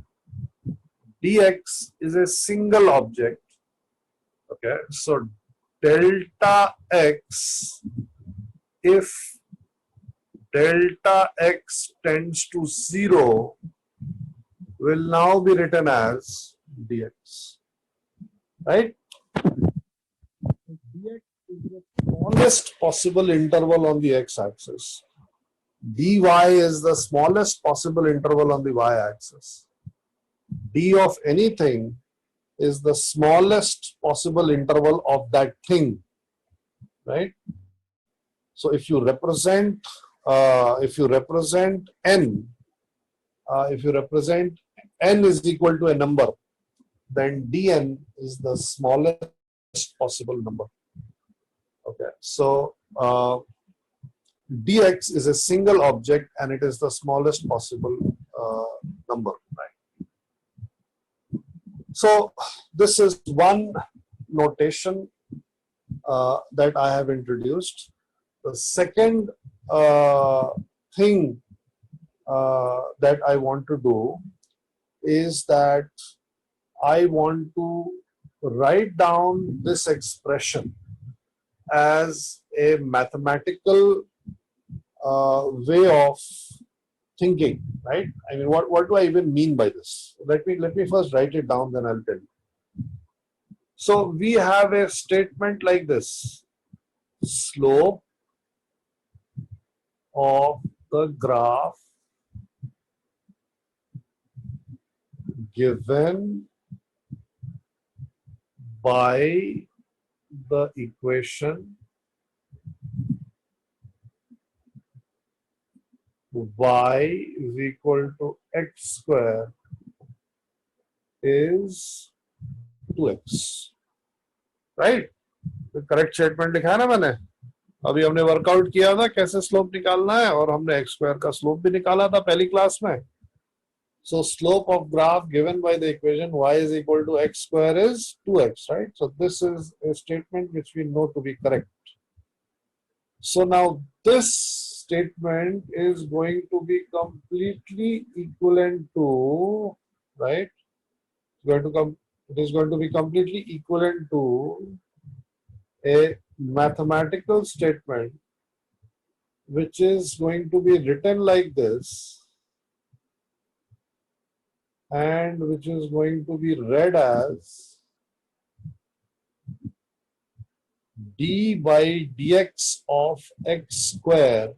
Dx is a single object. Okay, so delta x, if delta x tends to 0, will now be written as dx, right? Dx is the smallest possible interval on the x-axis. dy is the smallest possible interval on the y-axis. d of anything is the smallest possible interval of that thing, right? So if you represent n, if you represent n is equal to a number, then dn is the smallest possible number. Okay, so dx is a single object and it is the smallest possible number, right? So this is one notation that I have introduced. The second thing that I want to do is that I want to write down this expression as a mathematical way of thinking, right? I mean, what do I even mean by this? Let me first write it down, then I'll tell you. So we have a statement like this: slope of the graph given by the equation y is equal to x square is 2x, right? तो correct statement लिखा है ना मैंने. अभी हमने workout किया था कैसे स्लोप निकालना है और हमने एक्स स्क्वायर का स्लोप भी निकाला था पहली क्लास में. So slope of graph given by the equation y is equal to x square is 2x, right? So this is a statement which we know to be correct. So now this statement is going to be completely equivalent to, right? It is going to be completely equivalent to a mathematical statement which is going to be written like this and which is going to be read as d by dx of x square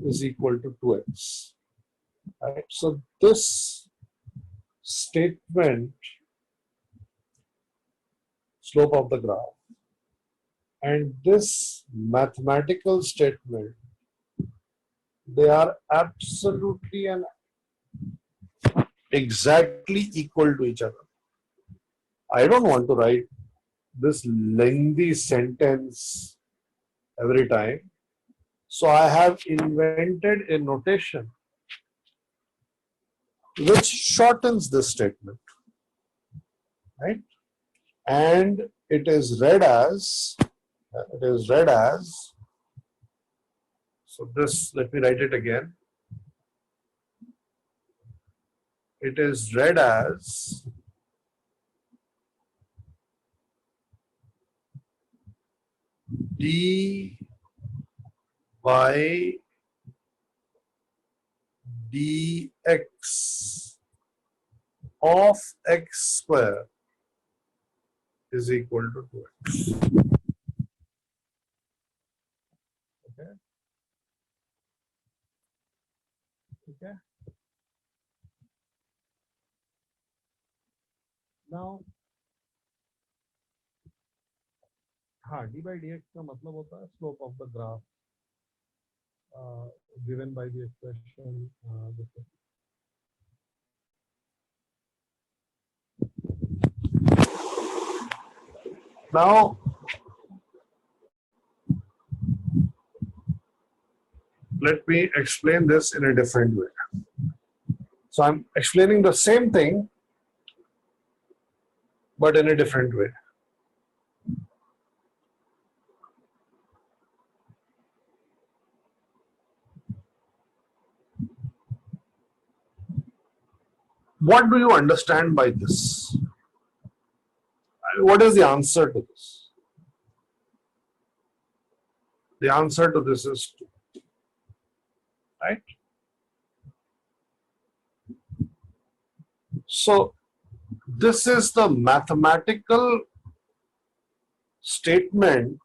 is equal to 2x. Right? So this statement, slope of the graph, and this mathematical statement, they are absolutely and exactly equal to each other. I don't want to write this lengthy sentence every time. So I have invented a notation which shortens this statement, right? And it is read as, so this, let me write it again. It is read as d by dx of x square is equal to 2x. Okay. Okay. Now, हाँ, d by dx का मतलब होता है slope of the graph given by the expression now let me explain this in a different way. So I'm explaining the same thing but in a different way. What do you understand by this? What is the answer to this? The answer to this is 2, right? So this is the mathematical statement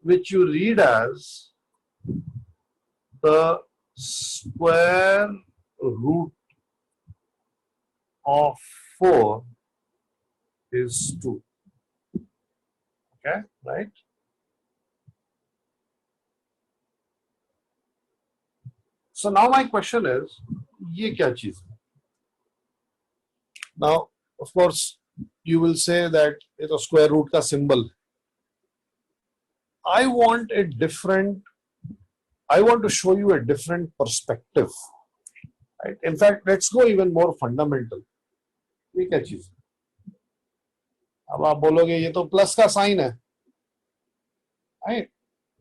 which you read as the square root of 4 is 2. Okay, right? So now my question is, ये क्या चीज है? Now, of course, you will say that it's a square root का symbol. I want to show you a different perspective. Right? In fact, let's go even more fundamental. ये क्या चीज है? अब आप बोलोगे ये तो प्लस का साइन है, right?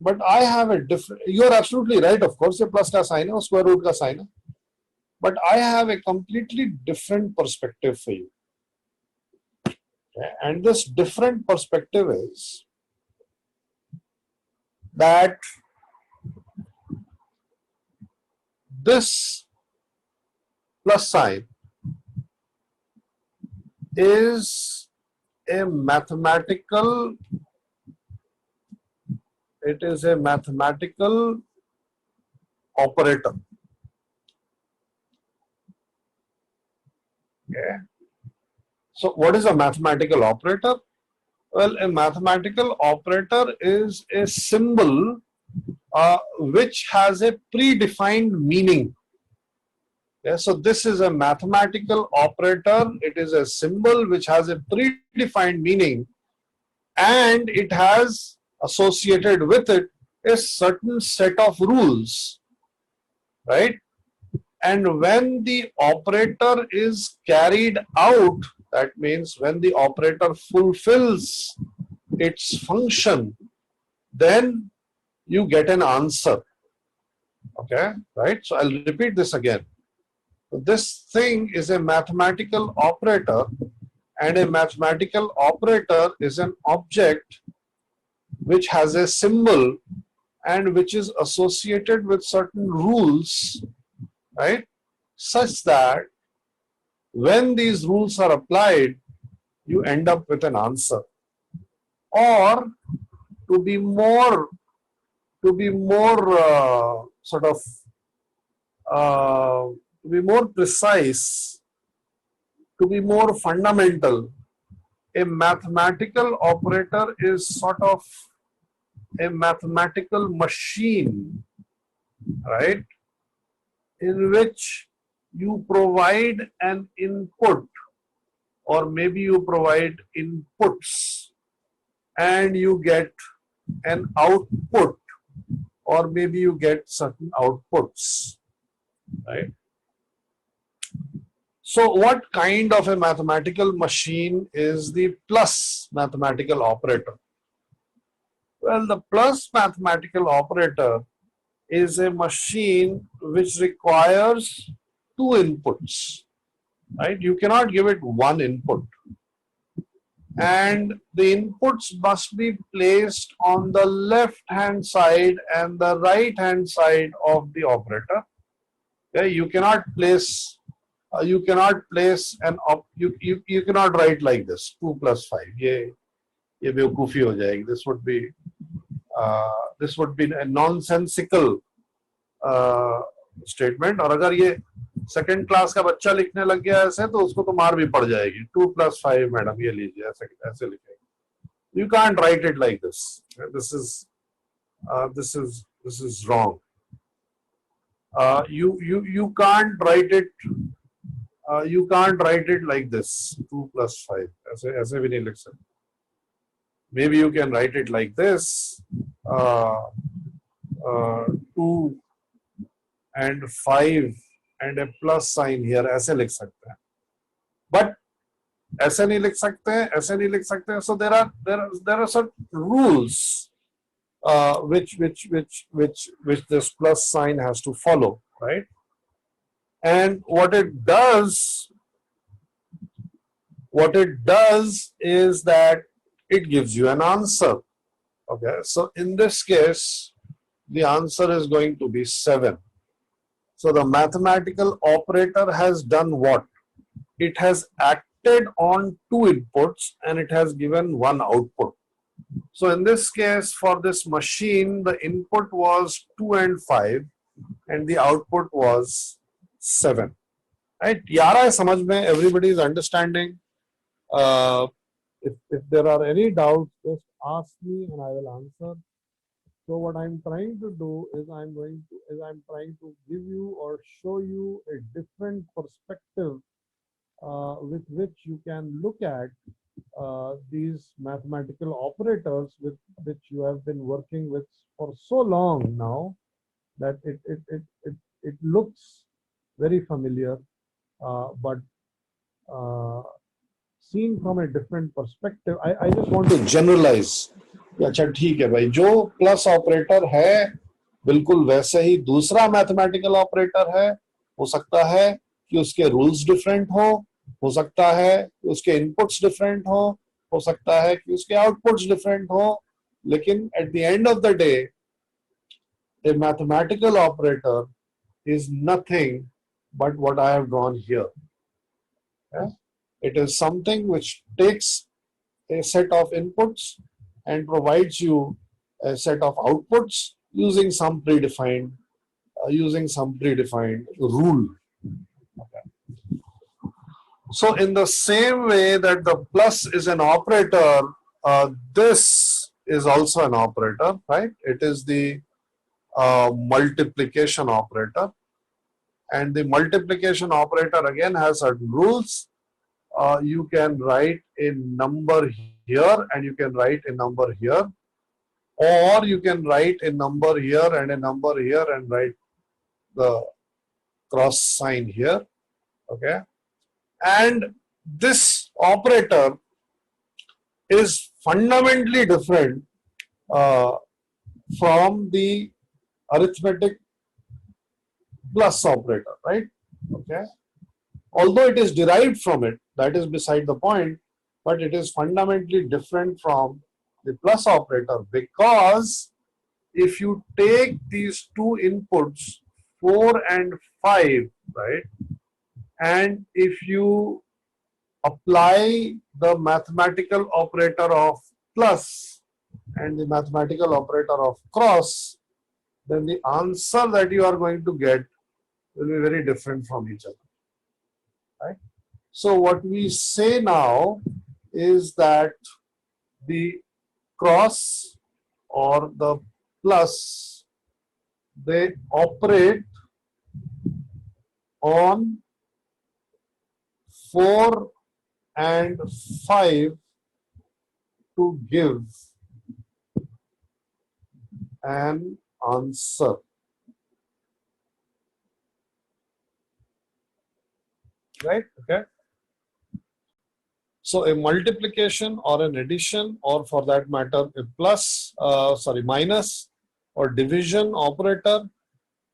But I have a different. You are absolutely right. Of course, ये प्लस का साइन है और स्क्वायर रूट का साइन है. But I have a completely different perspective for you. Okay? And this different perspective is that this plus sign is a mathematical, it is a mathematical operator. Okay. So what is a mathematical operator? Well, a mathematical operator is a symbol which has a predefined meaning. Yeah, so this is a mathematical operator. It is a symbol which has a predefined meaning, and it has associated with it a certain set of rules, right? And when the operator is carried out, that means when the operator fulfills its function, then you get an answer. Okay, right? So I'll repeat this again. This thing is a mathematical operator, and a mathematical operator is an object which has a symbol and which is associated with certain rules, right? Such that when these rules are applied, you end up with an answer. Or to be more to be more precise, to be more fundamental, a mathematical operator is sort of a mathematical machine, right, in which you provide an input, or maybe you provide inputs, and you get an output, or maybe you get certain outputs, right? So what kind of a mathematical machine is the plus mathematical operator? Well, the plus mathematical operator is a machine which requires two inputs, right? You cannot give it one input. And the inputs must be placed on the left hand side and the right hand side of the operator. Okay? You cannot place you cannot write like this 2 plus 5. ये बेवकूफी हो जाएगी. This would be a nonsensical statement. और अगर ये second class का बच्चा लिखने लग गया ऐसे, तो उसको तो मार भी पड़ जाएगी. 2 plus 5 मैडम ये लीजिए, ऐसे लिखेंगे. You can't write it like this. This is wrong. You can't write it. You can't write it like this. 2 plus 5. ऐसे भी नहीं लिख सकते. Maybe you can write it like this. 2 and 5 and a plus sign here. ऐसे लिख सकते हैं. But ऐसे नहीं लिख सकते हैं, ऐसे नहीं लिख सकते हैं. So there are certain rules which this plus sign has to follow, right? And what it does is that it gives you an answer. Okay, so in this case, the answer is going to be 7. So the mathematical operator has done what? It has acted on two inputs and it has given one output. So in this case, for this machine, the input was 2 and 5 and the output was 7. Right? Yara hai samajh mein, everybody is understanding. If there are any doubts, just ask me and I will answer. So what I'm trying to do is I'm trying to give you or show you a different perspective with which you can look at these mathematical operators with which you have been working with for so long now that it looks very familiar, but seen from a different perspective. I just want to generalize. अच्छा ठीक है भाई, जो plus operator है बिल्कुल वैसे ही दूसरा mathematical operator है. हो सकता है कि उसके रूल्स डिफरेंट हो सकता है कि उसके इनपुट्स डिफरेंट हो सकता है कि उसके आउटपुट्स डिफरेंट हो, लेकिन at the end of the day a mathematical operator is nothing but what I have drawn here. Yeah? It is something which takes a set of inputs and provides you a set of outputs using some predefined rule. Okay. So in the same way that the plus is an operator, this is also an operator, right? It is the multiplication operator. And the multiplication operator again has certain rules. You can write a number here and you can write a number here, or you can write a number here and a number here and write the cross sign here. Okay, and this operator is fundamentally different from the arithmetic plus operator, right? Okay, although it is derived from it, that is beside the point, but it is fundamentally different from the plus operator, because if you take these two inputs 4 and 5, right, and if you apply the mathematical operator of plus and the mathematical operator of cross, then the answer that you are going to get will be very different from each other, right? So what we say now is that the cross or the plus, they operate on 4 and 5 to give an answer. Right? Okay. So a multiplication or an addition, or for that matter a minus or division operator,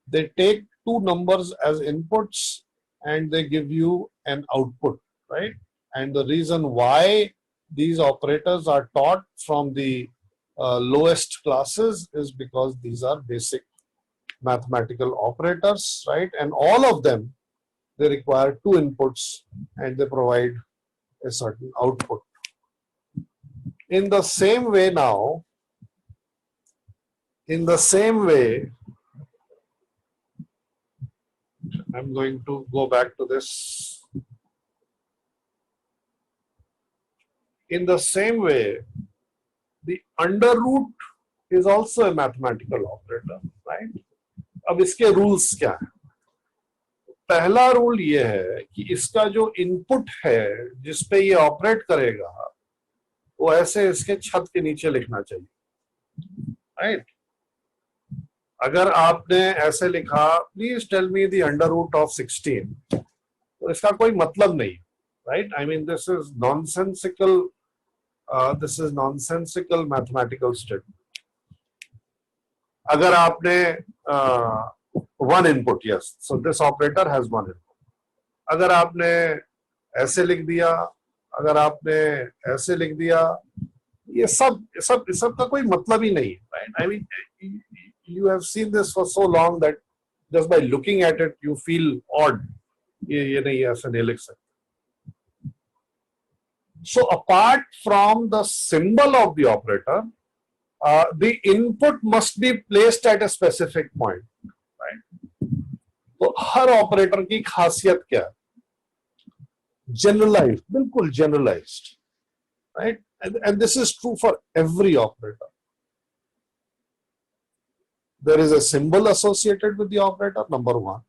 they take two numbers as inputs and they give you an output, right? And the reason why these operators are taught from the lowest classes is because these are basic mathematical operators, right? And all of them, they require two inputs and they provide a certain output. In the same way now, I'm going to go back to this. In the same way, the under root is also a mathematical operator, right? अब इसके rules क्या है? पहला rule ये है कि इसका जो इनपुट है जिसपे ये ऑपरेट करेगा वो ऐसे इसके छत के नीचे लिखना चाहिए, राइट? अगर आपने ऐसे लिखा please tell me the under root of 16, तो इसका कोई मतलब नहीं, right? I mean this is nonsensical mathematical statement. अगर आपने one input, yes, so this operator has one input. अगर आपने ऐसे लिख दिया, अगर आपने ऐसे लिख दिया, ये सब का कोई मतलब ही नहीं, right? I mean you have seen this for so long that just by looking at it you feel odd. ये नहीं, ऐसे नहीं लिख सकते. So apart from the symbol of the operator, the input must be placed at a specific point, right? तो हर operator की खासियत क्या है? Generalized, बिल्कुल generalized, right? And this is true for every operator. There is a symbol associated with the operator, number one.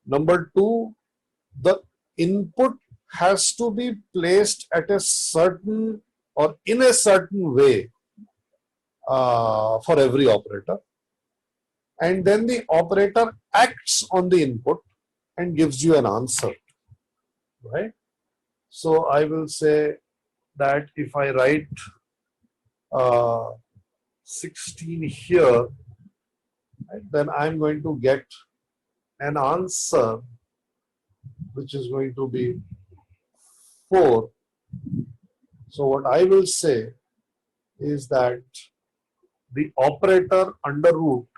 Number two, the input has to be placed at a certain or in a certain way for every operator. And then the operator acts on the input and gives you an answer, right? So I will say that if I write 16 here, right, then I'm going to get an answer which is going to be 4. So what I will say is that the operator under root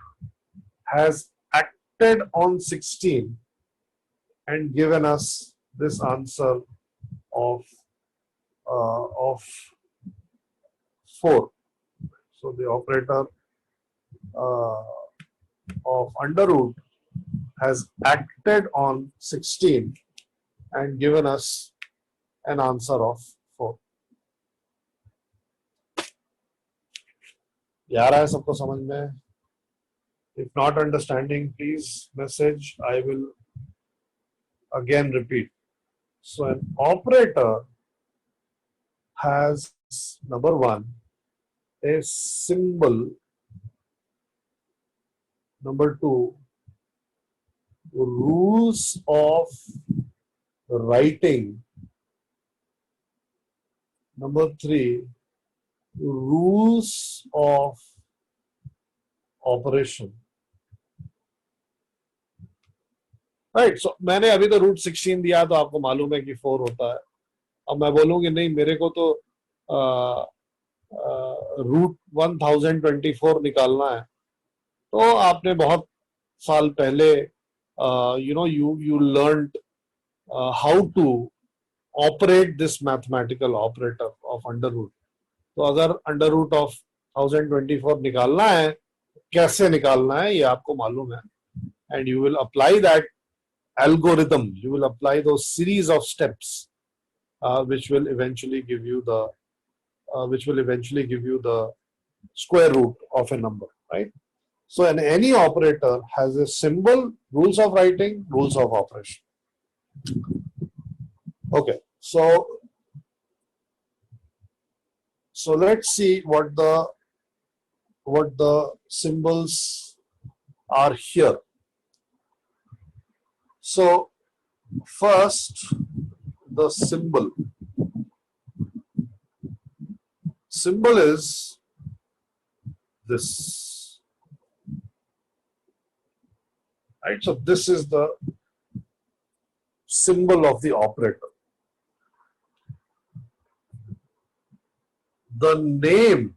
has acted on 16 and given us this answer of 4. So the operator of under root has acted on 16 and given us an answer of 4. ये आ रहा है सबको समझ में? If not understanding, please message. I will again repeat. So an operator has, number one, a symbol. Number two, rules of writing. Number three, rules of operation. Right so मैंने अभी तो root 16 दिया तो आपको मालूम है कि 4 होता है. अब मैं बोलूंगी नहीं मेरे को तो रूट 1024 निकालना है, तो आपने बहुत साल पहले you learned how to operate this mathematical operator of under root. तो अगर under root of 1024 निकालना है, कैसे निकालना है ये आपको मालूम है, and you will apply that algorithm, you will apply those series of steps which will eventually give you the square root of a number, right? So any operator has a symbol, rules of writing, rules of operation. Okay, so let's see what the symbols are here. So first, the symbol is this, right? So this is the symbol of the operator. The name,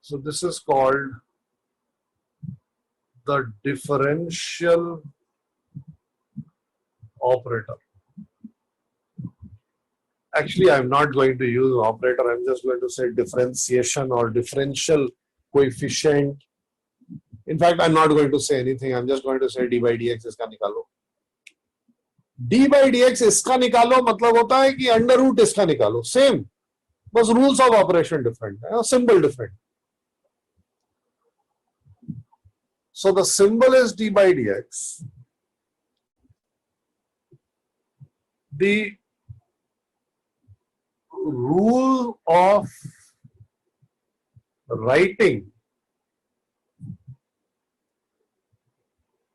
so this is called the differential operator. Actually, I'm not going to use operator. I'm just going to say differentiation or differential coefficient. In fact, I'm not going to say anything. I'm just going to say d by dx इसका निकालो. d by dx इसका निकालो मतलब होता है कि under root इसका निकालो. Same, बस rules of operation different है, symbol different. So the symbol is d by dx. The rule of writing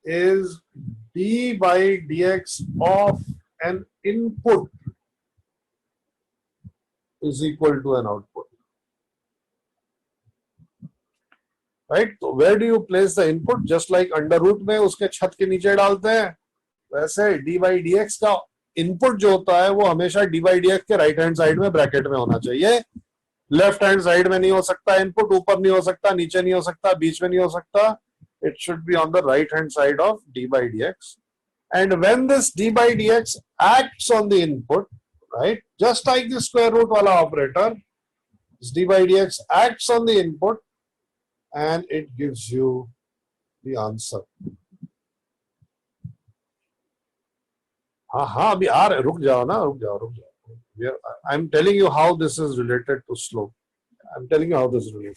is d by dx of an input is equal to an output. Right? So where do you place the input? Just like under root में उसके छत के नीचे डालते हैं, वैसे d by dx का input जो होता है वो हमेशा d by dx के राइट हैंड साइड में ब्रैकेट में होना चाहिए. लेफ्ट हैंड साइड में नहीं हो सकता इनपुट, ऊपर नहीं हो सकता, नीचे नहीं हो सकता, बीच में नहीं हो सकता. It should be on the right hand side of d by dx. And when this d by dx acts on the input, right, just like the square root wala operator, this d by dx acts on the input and it gives you the answer. हाँ अभी आ रहे, रुक जाओ ना, रुक जाओ. I'm telling you how this is related to slope. I'm telling you how this is related.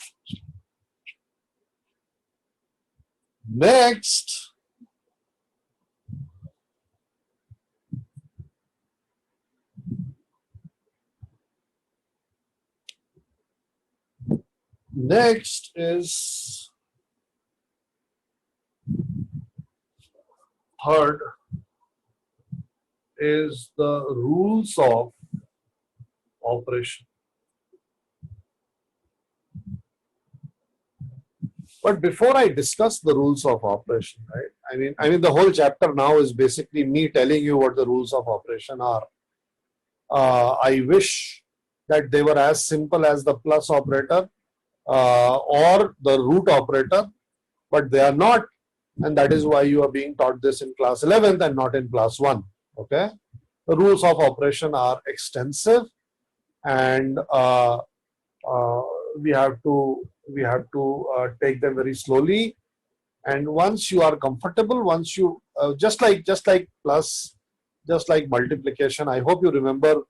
Next, is third is the rules of operation. But before I discuss the rules of operation, right? I mean the whole chapter now is basically me telling you what the rules of operation are. I wish that they were as simple as the plus operator or the root operator, but they are not, and that is why you are being taught this in class 11th and not in class 1. Okay, the rules of operation are extensive, and we have to take them very slowly. And once you are comfortable, once you just like plus, just like multiplication, I hope you remember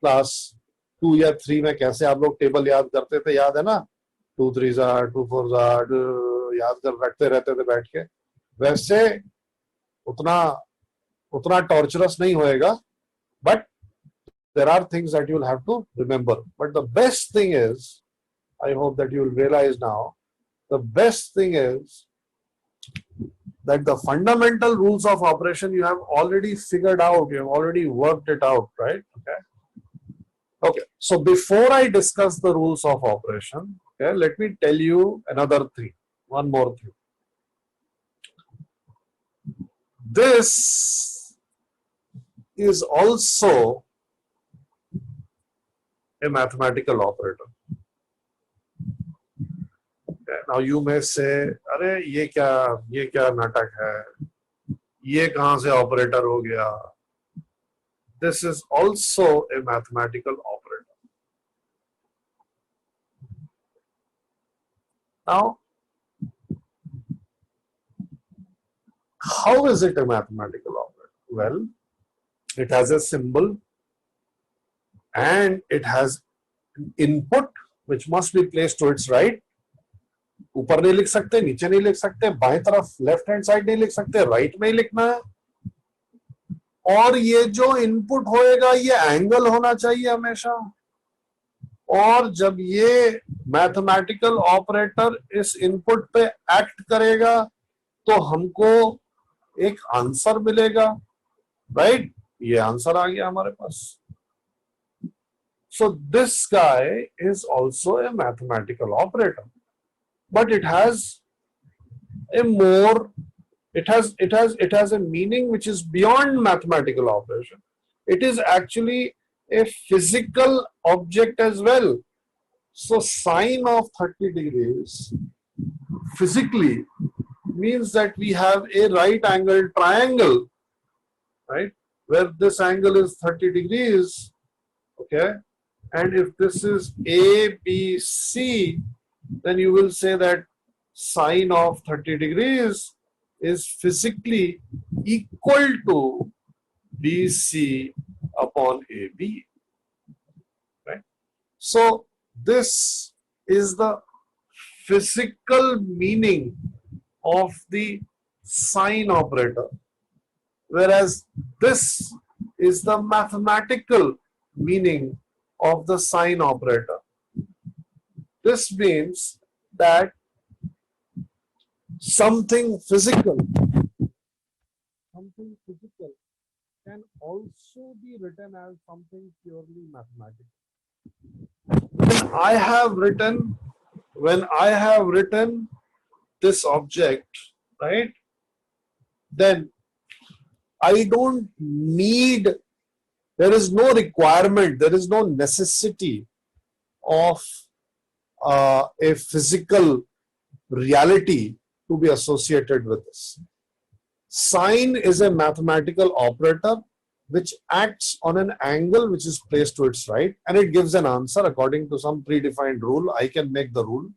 class 2 या 3 में कैसे आप लोग table याद करते थे, याद है ना? 2 3 2 4 याद कर रखते रहते थे बैठ के, वैसे उतना उतना टॉर्चरस नहीं होएगा, but there are things that you'll have to remember. But the best thing is, I hope that you'll realize now, the best thing is that the fundamental rules of operation you have already figured out, you have already worked it out, right? Okay, so before I discuss the rules of operation, okay, let me tell you another thing, one more thing. This is also a mathematical operator. Okay, now you may say, अरे ये क्या नाटक है, ये कहाँ से operator हो गया? This is also a mathematical operator. Now, how is it a mathematical operator? Well, it has a symbol and it has an input which must be placed to its right. ऊपर नहीं लिख सकते, नीचे नहीं लिख सकते, बाएं तरफ लेफ्ट हैंड साइड नहीं लिख सकते, राइट में ही लिखना है. और ये जो इनपुट होएगा ये एंगल होना चाहिए हमेशा. और जब ये मैथमेटिकल ऑपरेटर इस इनपुट पे एक्ट करेगा तो हमको एक आंसर मिलेगा, राइट? ये आंसर आ गया हमारे पास. So this guy is also a mathematical operator, but it has a more, it has a meaning which is beyond mathematical operation. It is actually a physical object as well. So sine of 30 degrees physically means that we have a right angle triangle, right, where this angle is 30 degrees, okay, and if this is ABC, then you will say that sine of 30 degrees is physically equal to BC upon AB, right? So this is the physical meaning of the sine operator, whereas this is the mathematical meaning of the sine operator. This means that something physical can also be written as something purely mathematical. When I have written this object, right, then I don't need, there is no requirement, there is no necessity of a physical reality to be associated with this. Sine is a mathematical operator which acts on an angle which is placed to its right, and it gives an answer according to some predefined rule. I can make the rule.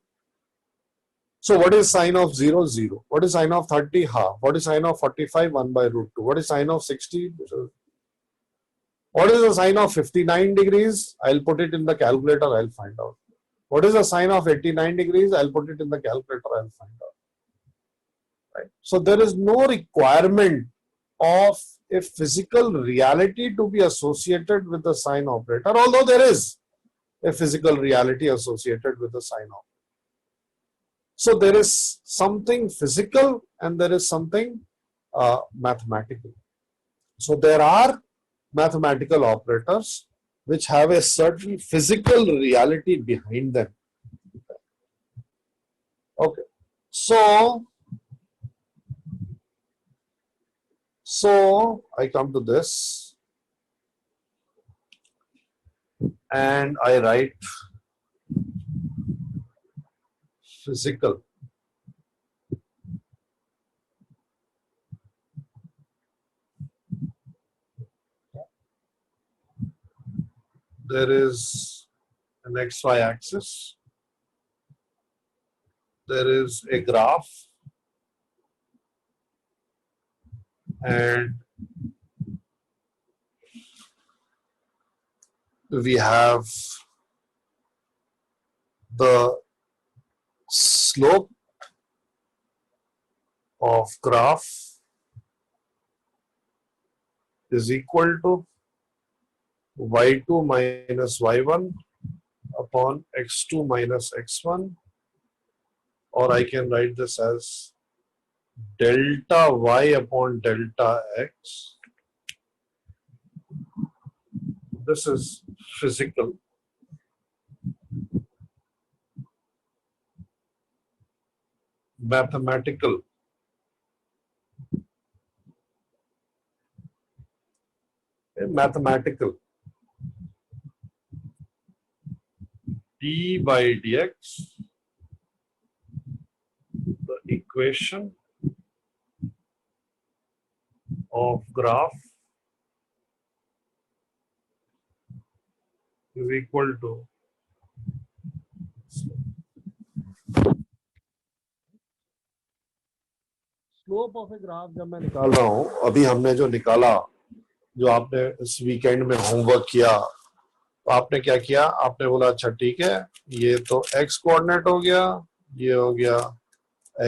So what is sine of 0? 0. What is sine of 30? Half. What is sine of 45? 1 by root 2. What is sine of 60? What is the sine of 59 degrees? I'll put it in the calculator, I'll find out. What is the sine of 89 degrees? I'll put it in the calculator, I'll find out. Right? So there is no requirement of a physical reality to be associated with the sine operator, although there is a physical reality associated with the sine operator. So there is something physical and there is something mathematical. So there are mathematical operators which have a certain physical reality behind them. Okay, so I come to this and I write physical. There is an XY axis. There is a graph. And we have the slope of graph is equal to y2 minus y1 upon x2 minus x1, or I can write this as delta y upon delta x. This is physical. Mathematical. Mathematical. d by dx, the equation of graph is equal to slope of a graph. जब मैं निकाल रहा हूं, अभी हमने जो निकाला, जो आपने इस वीकेंड में होमवर्क किया, तो आपने क्या किया, आपने बोला अच्छा ठीक है, ये तो x कोऑर्डिनेट हो गया, ये हो गया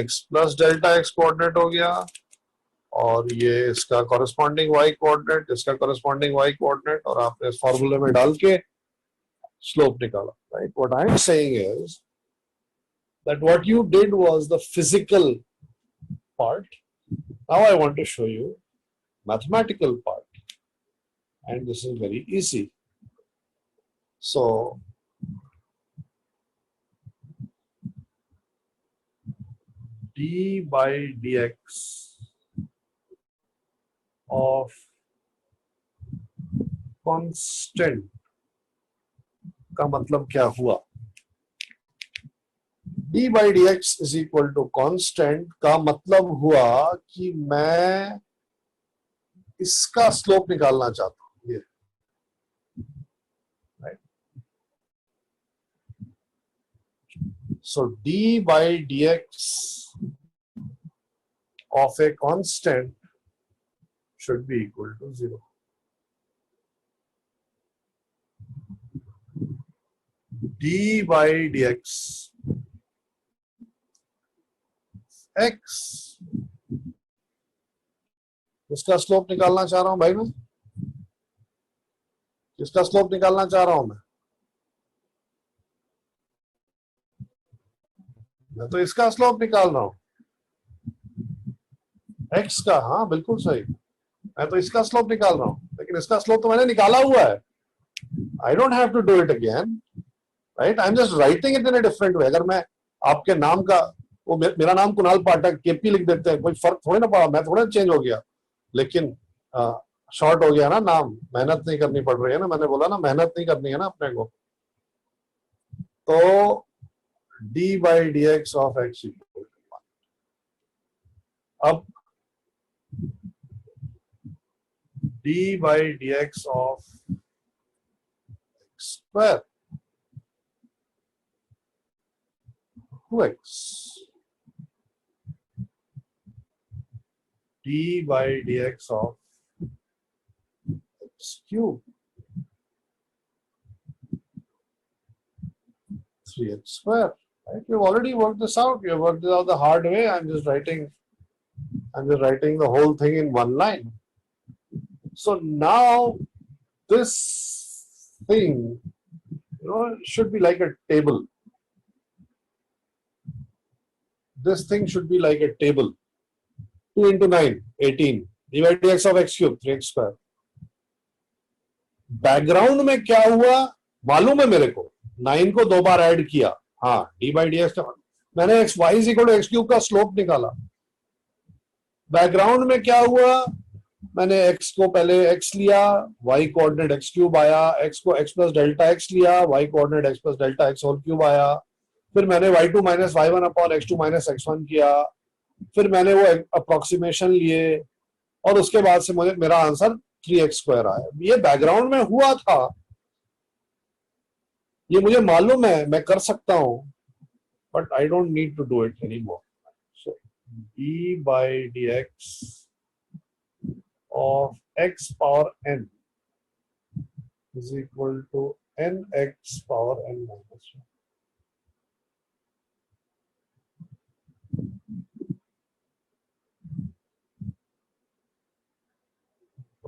x plus delta x coordinate हो गया, और ये इसका कॉरेस्पॉन्डिंग y कोऑर्डिनेट, इसका कॉरेस्पॉन्डिंग y कोऑर्डिनेट, और आपने इस फॉर्मूले में डाल के स्लोप निकाला, right. What I am saying is that what you did was the physical part. Now I want to show you mathematical part, and this is very easy. So d by dx of constant का मतलब क्या हुआ? d by dx is equal to constant का मतलब हुआ कि मैं इसका स्लोप निकालना चाहता हूं, ये, right? So d by dx of a constant should be equal to 0. d by dx x, इसका स्लोप निकालना चाह रहा हूं भाई, मैं इसका स्लोप निकालना चाह रहा हूं, मैं तो इसका स्लोप निकाल रहा हूं, x का। हाँ बिल्कुल सही, मैं तो इसका स्लोप निकाल रहा हूं, लेकिन इसका स्लोप तो मैंने निकाला हुआ है। I don't have to do it again, right. I am just writing it in a different way. अगर मैं आपके नाम का, वो मेरा नाम कुणाल पाठक केपी लिख देते हैं, कोई फर्क थोड़ी ना पड़ा, मैं थोड़ा चेंज हो गया, लेकिन शॉर्ट हो गया ना नाम, मेहनत नहीं करनी पड़ रही है ना, मैंने बोला ना मेहनत नहीं करनी है ना अपने को। तो d by dx of x equal to 1. अब d by dx of x square to x, d by dx of x cube 3x square, right? You've already worked this out. You worked this out the hard way. I'm just writing the whole thing in one line. So now this thing, should be like a table. This thing should be like a table. 2 into 9, 18. d by dx of x cube 3x square. Background में क्या हुआ मालूम है मेरे को, 9 को 2 बार add किया, हाँ d by dx का मैंने x y is equal to x cube का स्लोप निकाला। बैकग्राउंड में क्या हुआ, मैंने x को पहले x लिया, y कोऑर्डिनेट x क्यूब आया, x को x प्लस डेल्टा x लिया, y coordinate x plus delta x whole cube आया, फिर मैंने y2 minus y1 upon x2 minus x1 किया, फिर मैंने वो अप्रोक्सीमेशन लिए, और उसके बाद से मुझे मेरा आंसर 3x स्क्वायर आया। ये बैकग्राउंड में हुआ था, ये मुझे मालूम है, मैं कर सकता हूं, but I don't need to do it any more. So d by dx of x power n is equal to nx power n minus 1.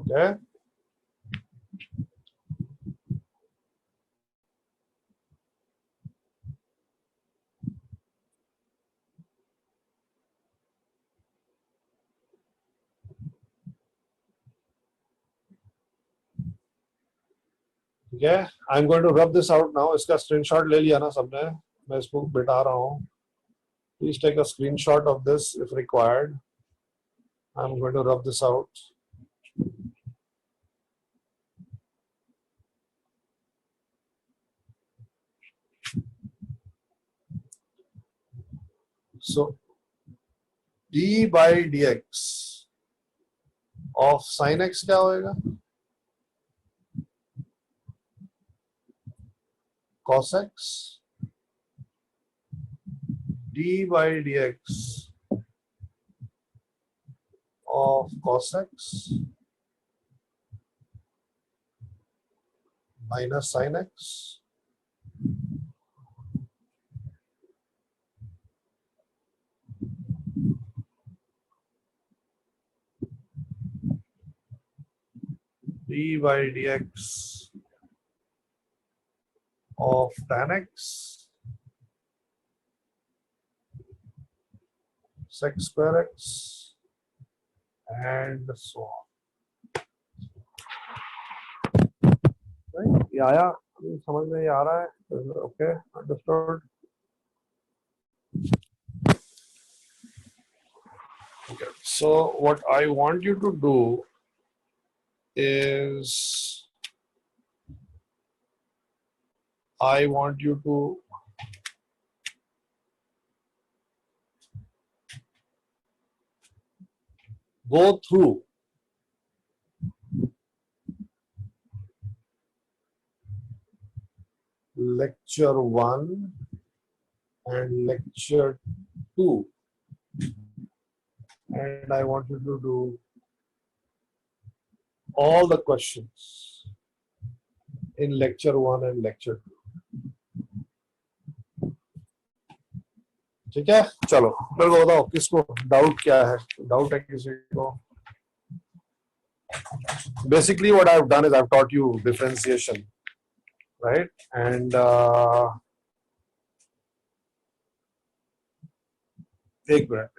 Okay. ठीक है, I am going to rub this out now. इसका screenshot ले लिया ना सबने? मैं इसको बिठा रहा हूँ. Please take a screenshot of this if required. I am going to rub this out. So d by dx of sin x क्या होएगा? Cos x. D by dx of cos x minus sin x d by dx of tan x sec square x and so on. Right? ये आया? समझ में ये आ रहा है? Okay, understood. Okay, so what I want you to do is I want you to go through lecture 1 and lecture 2, and I want you to do all the questions in lecture 1 and lecture 2. ठीक है, चलो मेरे को बताओ किसको doubt क्या है? Doubt है किसी को? Basically what I've done is I've taught you differentiation, right? And एक मिनट.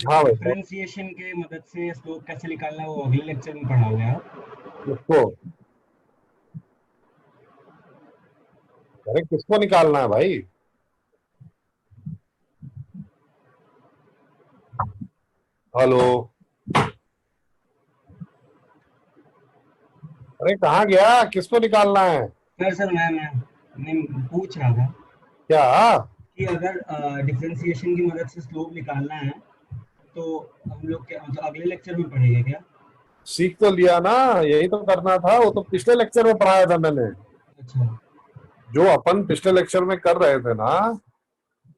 हाँ भाई, डिफरेंशिएशन के मदद से स्लोप कैसे निकालना है वो अगले लेक्चर में पढ़ाओगे आप? किसको? अरे किसको निकालना है भाई? हेलो, अरे कहाँ गया? किसको निकालना है? सर मैं पूछ रहा था क्या कि अगर डिफरेंशिएशन की मदद से स्लोप निकालना है तो हम लोग क्या मतलब अगले लेक्चर में पढ़ेंगे क्या? सीख तो लिया ना, यही तो करना था. वो तो पिछले लेक्चर में पढ़ाया था मैंने. अच्छा, जो अपन पिछले लेक्चर में कर रहे थे ना,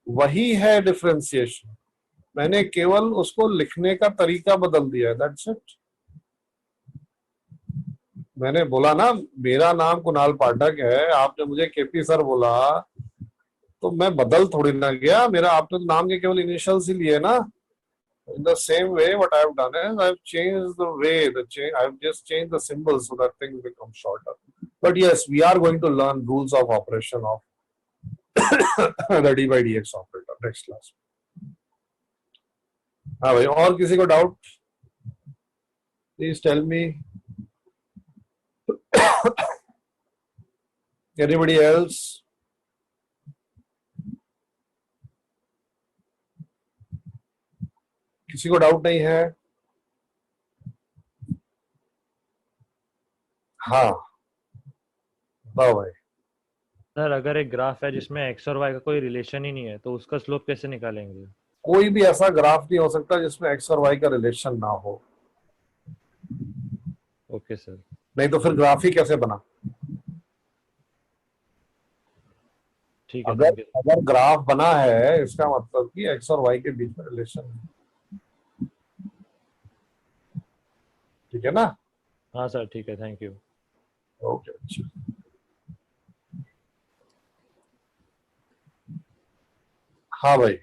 वही है डिफरेंशिएशन. मैंने केवल उसको लिखने का तरीका बदल दिया है. That's it. मैंने बोला ना मेरा नाम कुणाल पाठक है, आपने मुझे केपी सर बोला, तो मैं बदल थोड़ी ना गया. मेरा आपने नाम के केवल इनिशियल्स ही लिए ना. In the same way, what I have done is I've changed the way, I've just changed the symbols so that things become shorter. But yes, we are going to learn rules of operation of the d by dx operator next class. हाँ भाई, और किसी को doubt? Please tell me. Anybody else? किसी को doubt नहीं है? हाँ बताओ भाई. सर अगर एक ग्राफ है जिसमें एक्स और वाई का कोई रिलेशन ही नहीं है तो उसका स्लोप कैसे निकालेंगे? कोई भी ऐसा ग्राफ नहीं हो सकता जिसमें एक्स और वाई का रिलेशन ना हो. Okay sir. नहीं तो फिर ग्राफ ही कैसे बना? ठीक है. अगर ग्राफ बना है इसका मतलब कि एक्स और वाई के बीच में रिलेशन है. ठीक है ना? हाँ सर ठीक है. Thank you. ओके, अच्छा. हाँ भाई,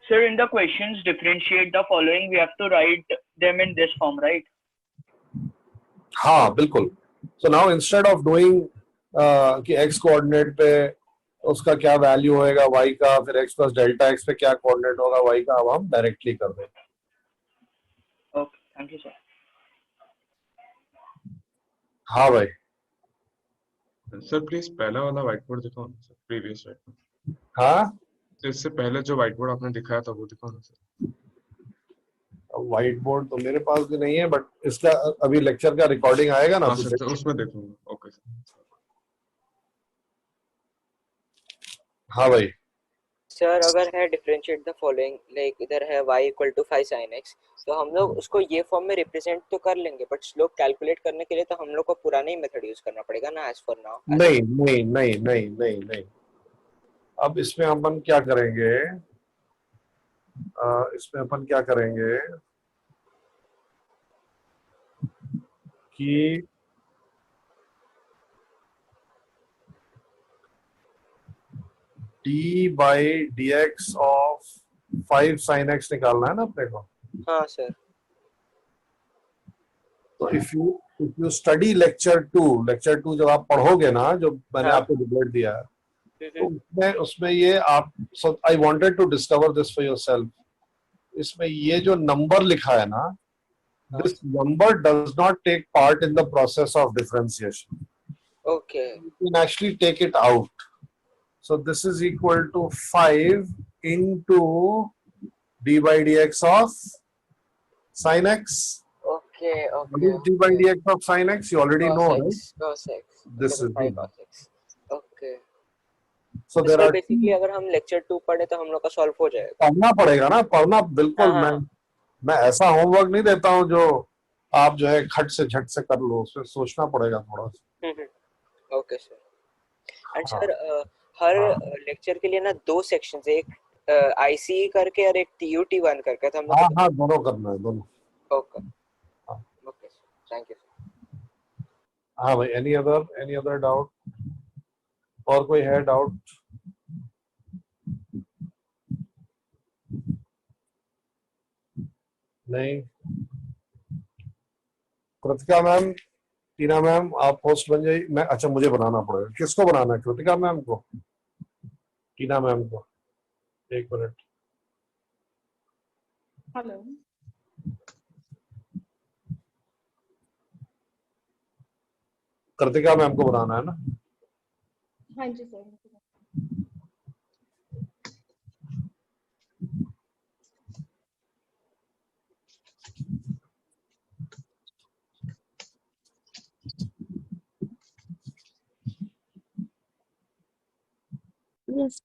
Sir, in the questions differentiate the following, we have to write them in this form, right? हाँ बिल्कुल. So now instead of doing कि x कोऑर्डिनेट पे उसका क्या वैल्यू होएगा y का, फिर x प्लस डेल्टा x पे क्या कोऑर्डिनेट होगा y का, अब हम डायरेक्टली कर देंगे. Okay, thank you, sir. हाँ भाई. सर प्लीज पहला वाला व्हाइट बोर्ड दिखाओ ना सर, प्रीवियस व्हाइट. हाँ इससे पहले जो व्हाइट बोर्ड आपने दिखाया था वो दिखाओ ना सर. व्हाइट बोर्ड तो मेरे पास भी नहीं है, बट इसका अभी लेक्चर का रिकॉर्डिंग आएगा ना हाँ तो सर, तो उसमें देखूंगा. Okay sir. हाँ भाई. सर अगर है डिफरेंशिएट द फॉलोइंग, लाइक इधर है y equal to 5 sin x, तो हम लोग उसको ये फॉर्म में रिप्रेजेंट तो कर लेंगे, बट स्लोप कैलकुलेट करने के लिए तो हम लोग को पुराना ही मेथड यूज करना पड़ेगा ना, एज फॉर नाउ. नहीं नहीं नहीं नहीं नहीं नहीं. अब इसमें अपन क्या करेंगे, इसमें अपन क्या करेंगे कि d by dx of 5 sin x निकालना है ना अपने को. हाँ सर. तो इफ यू स्टडी लेक्चर 2 जब आप पढ़ोगे ना, जो मैंने हाँ. आपको डिबेट दिया है, तो उसमें ये आप, so I wanted to discover this for yourself. इसमें ये जो नंबर लिखा है ना, this number does not take part in the process of differentiation. Okay. You can actually take it out. So this is equal to 5 into d by dx of sin x. Okay. What is d by dx of sin x? You already know, right? cos x. This is d. cos x. Okay. So there are basically अगर हम lecture 2 पढ़े तो हम लोग का solve हो जाएगा. पढ़ना पड़ेगा ना, पढ़ना बिल्कुल. हाँ. मैं ऐसा होमवर्क नहीं देता हूँ जो आप जो है खट से झट से कर लो, उसमें सोचना पड़ेगा थोड़ा सा. Okay sir. And sir her lecture के लिए ना 2 सेक्शंस, एक आईसी करके और एक टीयूटी 1 करके, तो हम लोग. हाँ दोनों करना है, दोनों. Okay. Okay sir, thank you. हाँ भाई. Any other doubt? और कोई है डाउट? नहीं. कृतिका मैम, टीना मैम, आप होस्ट बन जाइए. मैं, अच्छा मुझे बनाना पड़ेगा. किसको बनाना है? कृतिका मैम को, टीना मैम को? एक मिनट. हेलो. कृतिका मैम को बनाना है ना? हाँ जी सर. Yes.